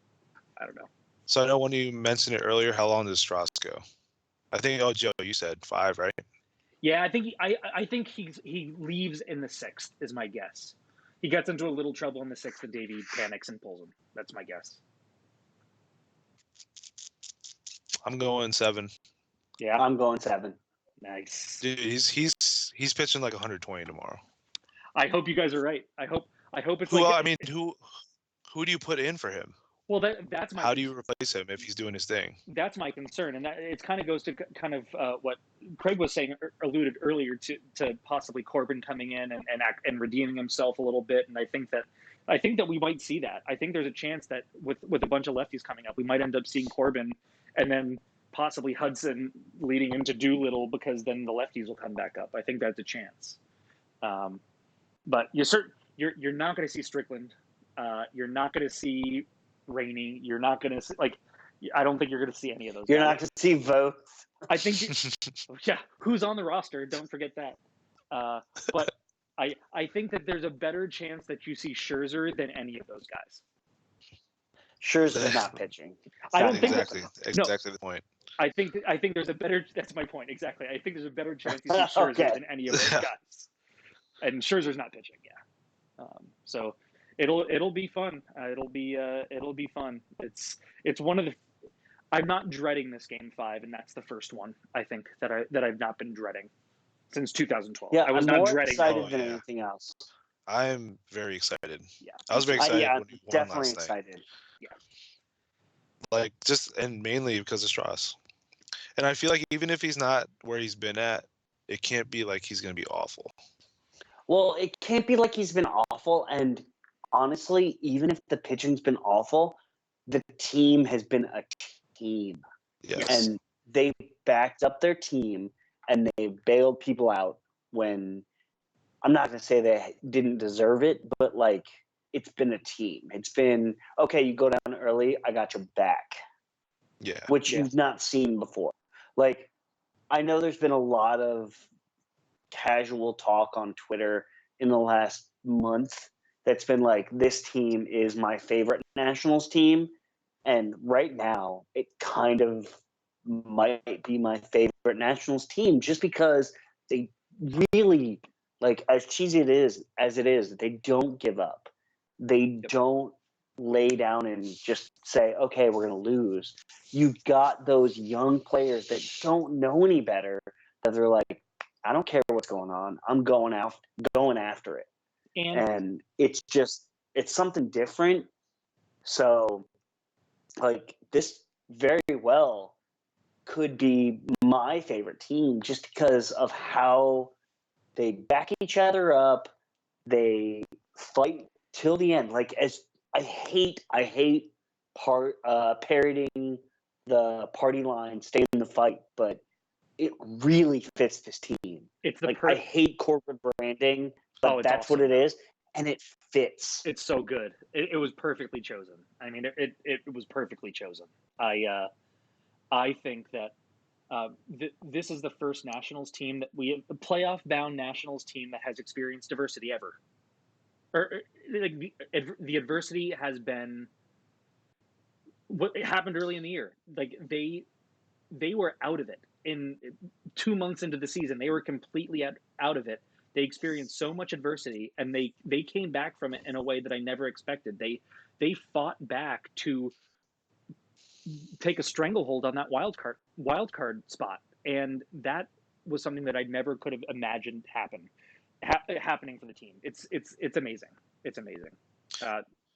I don't know. So I know when you mentioned it earlier, how long does Strauss go? I think Joe, you said 5, right? Yeah, I think he leaves in the 6th is my guess. He gets into a little trouble in the 6th, and Davey panics and pulls him. That's my guess. I'm going 7. Yeah, I'm going 7. Nice. Dude, he's pitching like 120 tomorrow. I hope you guys are right. I hope it's who, like. I mean, who do you put in for him? Well, that's my. How do you replace him if he's doing his thing? That's my concern, and that it kind of goes to kind of what Craig was saying, alluded earlier to possibly Corbin coming in and redeeming himself a little bit, and I think that we might see that. I think there's a chance that with a bunch of lefties coming up, we might end up seeing Corbin, and then possibly Hudson leading into Doolittle because then the lefties will come back up. I think that's a chance, but you're not going to see Strickland. You're not going to see Rainey. You're not going to like. I don't think you're going to see any of those. You're guys. not going to see Voth. I think. Yeah, who's on the roster? Don't forget that. But I think that there's a better chance that you see Scherzer than any of those guys. Scherzer's not pitching. I don't think exactly the point. I think there's a better. That's my point exactly. I think there's a better chance you see Scherzer than any of those guys. And Scherzer's not pitching. Yeah. So. It'll be fun. It'll be fun. It's one of the. I'm not dreading this game 5, and that's the first one I think that I've not been dreading since 2012. Yeah, I was I'm not more dreading. excited than anything else. I'm very excited. Yeah, I was very excited. Yeah, when he won definitely last night. excited. Yeah, Like and mainly because of Strauss. And I feel like even if he's not where he's been at, it can't be like he's gonna be awful. Well, it can't be like he's been awful, and honestly, even if the pitching's been awful, the team has been a team. Yes. And they backed up their team and they bailed people out when I'm not going to say they didn't deserve it, but like it's been a team. It's been, okay, you go down early, I got your back. Yeah. Which you've not seen before. Like, I know there's been a lot of casual talk on Twitter in the last month that's been like, this team is my favorite Nationals team. And right now, it kind of might be my favorite Nationals team just because they really, like, as cheesy as it is, they don't give up. They don't lay down and just say, okay, we're going to lose. You've got those young players that don't know any better that they're like, I don't care what's going on. I'm going after it. And it's something different. So, like, this very well could be my favorite team just because of how they back each other up. They fight till the end. Like, as I hate parroting the party line, stay in the fight, but it really fits this team. It's the like I hate corporate branding, but that's awesome. what it is, and it fits. It's so good. It was perfectly chosen. I mean, it was perfectly chosen. I think that this is the first Nationals team that a playoff bound Nationals team that has experienced diversity ever. Or like the adversity has been what happened early in the year. Like they were out of it in 2 months into the season. They were completely out of it. They experienced so much adversity, and they came back from it in a way that I never expected. They fought back to take a stranglehold on that wild card spot, and that was something that I never could have imagined happening for the team. It's amazing. It's amazing.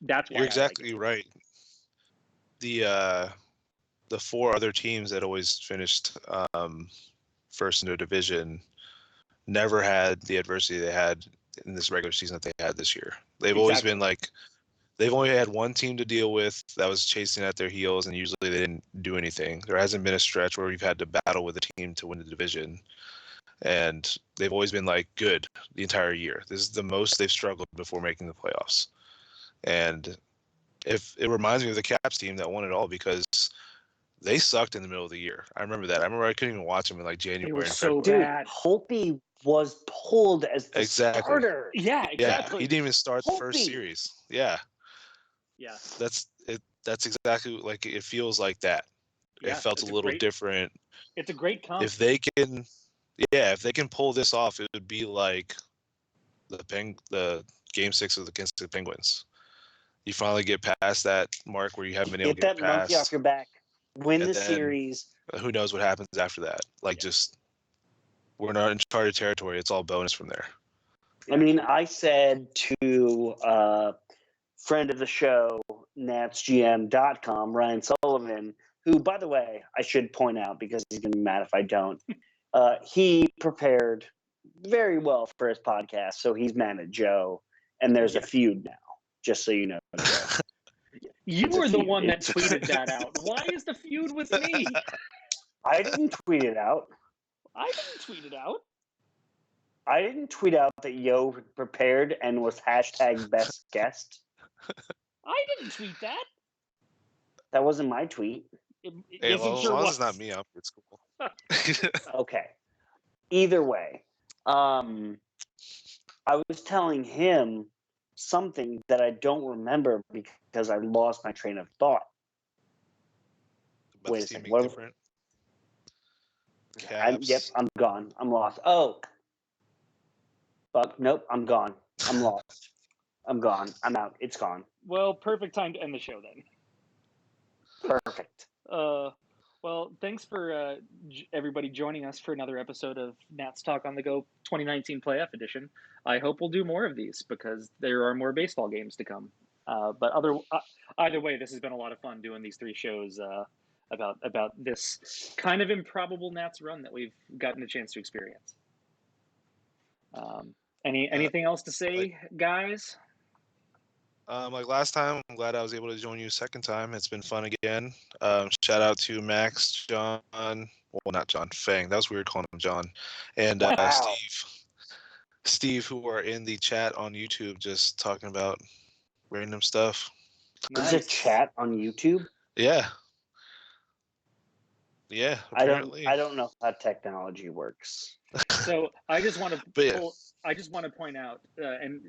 That's why you're exactly right. The four other teams that always finished first in their division never had the adversity they had in this regular season that they had this year. They've always been like, they've only had one team to deal with that was chasing at their heels, and usually they didn't do anything. There hasn't been a stretch where we've had to battle with a team to win the division. And they've always been like good the entire year. This is the most they've struggled before making the playoffs. And if it reminds me of the Caps team that won it all, because they sucked in the middle of the year. I remember that. I remember I couldn't even watch them in like January. They were so bad. Holtby was pulled as the starter. Yeah, exactly. Yeah, he didn't even start the first series. Yeah. Yeah. That's it. That's exactly like it feels like that. Yeah, it felt a little different. It's a great comp. If they can pull this off, it would be like the game 6 against the Penguins. You finally get past that mark where you haven't been able to get that monkey off your back, win the series. Who knows what happens after that? Like, just we're not in uncharted territory. It's all bonus from there. I mean, I said to friend of the show, NatsGM.com, Ryan Sullivan, who, by the way, I should point out because he's going to be mad if I don't. He prepared very well for his podcast, so he's mad at Joe, and there's a feud now, just so you know, Joe. You were the one that tweeted that out. Why is the feud with me? I didn't tweet it out. I didn't tweet it out. I didn't tweet out that Yo prepared and was hashtag best guest. I didn't tweet that. That wasn't my tweet. As long as it's not me, it's cool. Okay. Either way, I was telling him something that I don't remember because I lost my train of thought. Wait a second. What? Different? Yep, I'm gone. I'm lost. Oh. Fuck, nope, I'm gone. I'm lost. I'm gone. I'm out. It's gone. Well, perfect time to end the show then. Perfect. Well, thanks for everybody joining us for another episode of Nats Talk on the Go 2019 Playoff Edition. I hope we'll do more of these because there are more baseball games to come. But either way, this has been a lot of fun doing these 3 shows about this kind of improbable Nats run that we've gotten a chance to experience. Anything else to say, guys? Like last time, I'm glad I was able to join you second time. It's been fun again. Shout out to Max, John, well, not John, Fang. That was weird calling him John, and Wow. Steve, who are in the chat on YouTube, just talking about random stuff. There's a Nice. chat on YouTube. Yeah, yeah. I don't. Apparently, I don't know how technology works. So I just want to but yeah. pull. I just want to point out, and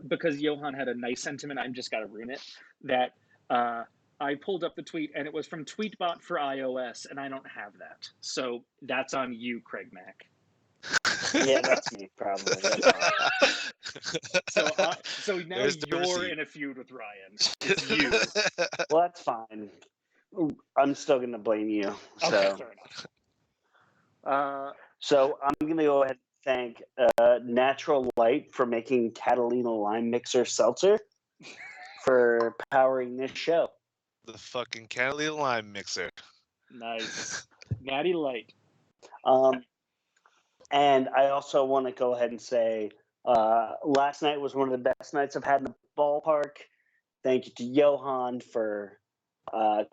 because Johan had a nice sentiment, I'm just got to ruin it. That I pulled up the tweet, and it was from Tweetbot for iOS, and I don't have that. So that's on you, Craig Mack. Yeah, that's me probably. That's fine. So now There's the you're receipt. in a feud with Ryan. It's you. Well, that's fine. I'm still gonna blame you. So. Okay, fair enough. So I'm going to go ahead and thank Natural Light for making Catalina Lime Mixer Seltzer for powering this show. The fucking Catalina Lime mixer. Nice. Natty Light. And I also want to go ahead and say last night was one of the best nights I've had in the ballpark. Thank you to Johan for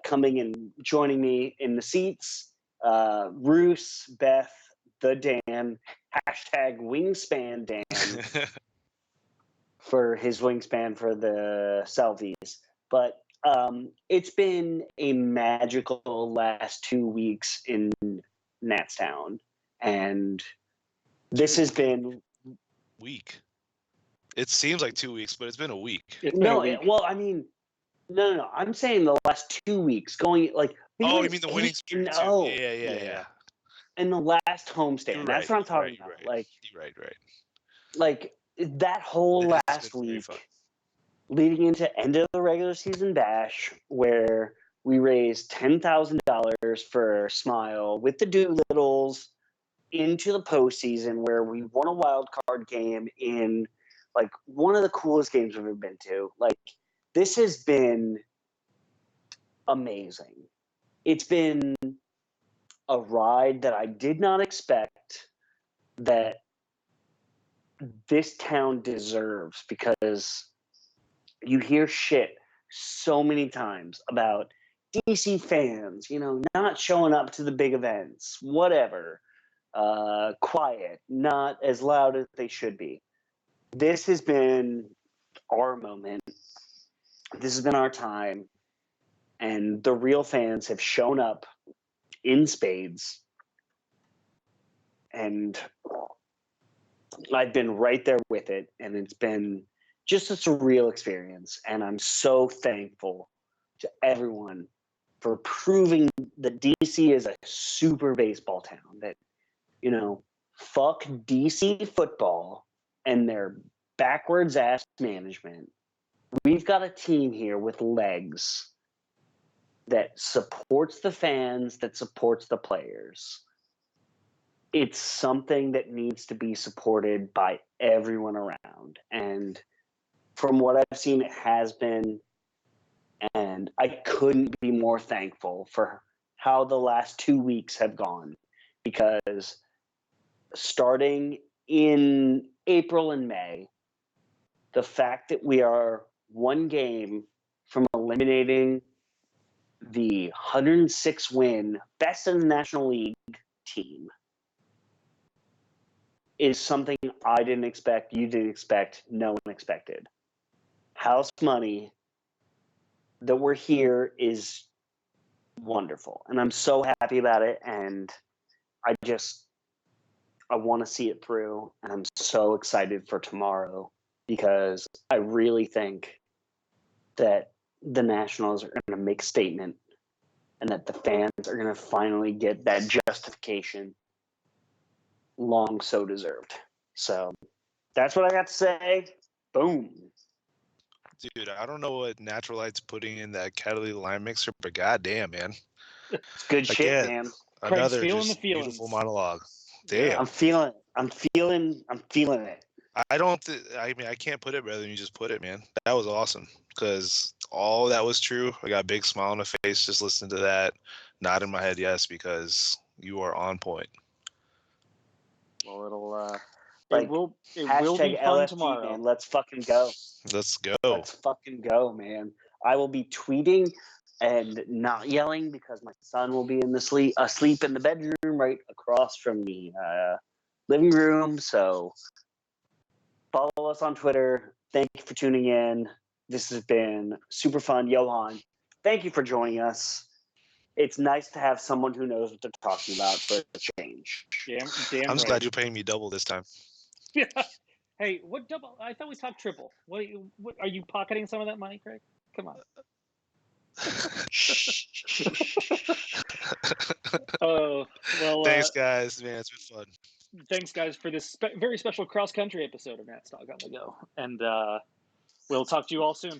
coming and joining me in the seats. Roos, Beth, the Dan, hashtag Wingspan Dan for his wingspan for the Selvies. But it's been a magical last 2 weeks in Natstown. And this has been week. It seems like 2 weeks, but it's been a week. It's been a week. Well, I mean, no. I'm saying the last 2 weeks going like. Oh, you mean the winning streak too? No. Yeah. In the last homestand. You're That's right, what I'm talking you're about. right. Like, You're right. like that whole It has last been very fun. week leading into end of the regular season bash where we raised $10,000 for Smile with the Doolittles into the postseason where we won a wild card game in like one of the coolest games we've ever been to. Like, this has been amazing. It's been a ride that I did not expect that this town deserves, because you hear shit so many times about DC fans, not showing up to the big events, whatever, quiet, not as loud as they should be. This has been our moment. This has been our time. And the real fans have shown up in spades. And I've been right there with it. And it's been just a surreal experience. And I'm so thankful to everyone for proving that DC is a super baseball town. That, fuck DC football and their backwards ass management. We've got a team here with legs that supports the fans, that supports the players. It's something that needs to be supported by everyone around. And from what I've seen, it has been. And I couldn't be more thankful for how the last 2 weeks have gone, because starting in April and May, the fact that we are one game from eliminating the 106 win best in the National League team is something I didn't expect, you didn't expect, no one expected. House money that we're here is wonderful, and I'm so happy about it. And I want to see it through, and I'm so excited for tomorrow, because I really think that the Nationals are going to make a statement, and that the fans are going to finally get that justification long so deserved. So that's what I got to say. Boom. Dude, I don't know what Natural Light's putting in that Catalina Lime mixer, but goddamn, man. It's good shit, Again, man. Craig's another feeling just the feelings. beautiful monologue. Yeah. Damn. I'm feeling it. I don't. I mean, I can't put it better than you just put it, man. That was awesome, because all that was true. I got a big smile on the face just listening to that. Nod in my head, yes, because you are on point. Well, Like, It will be hashtag fun LFG, tomorrow. man. Let's fucking go. Let's go. Let's fucking go, man. I will be tweeting and not yelling because my son will be asleep in the bedroom right across from the living room. So follow us on Twitter. Thank you for tuning in. This has been super fun. Johan, thank you for joining us. It's nice to have someone who knows what they're talking about for a change. Damn I'm just right. glad you're paying me double this time. Yeah. Hey, what double? I thought we talked triple. What are you pocketing some of that money, Craig? Come on. Oh, well. Thanks, guys. Man, it's been fun. Thanks, guys, for this very special cross country episode of Nats Talk on the Go, and we'll talk to you all soon.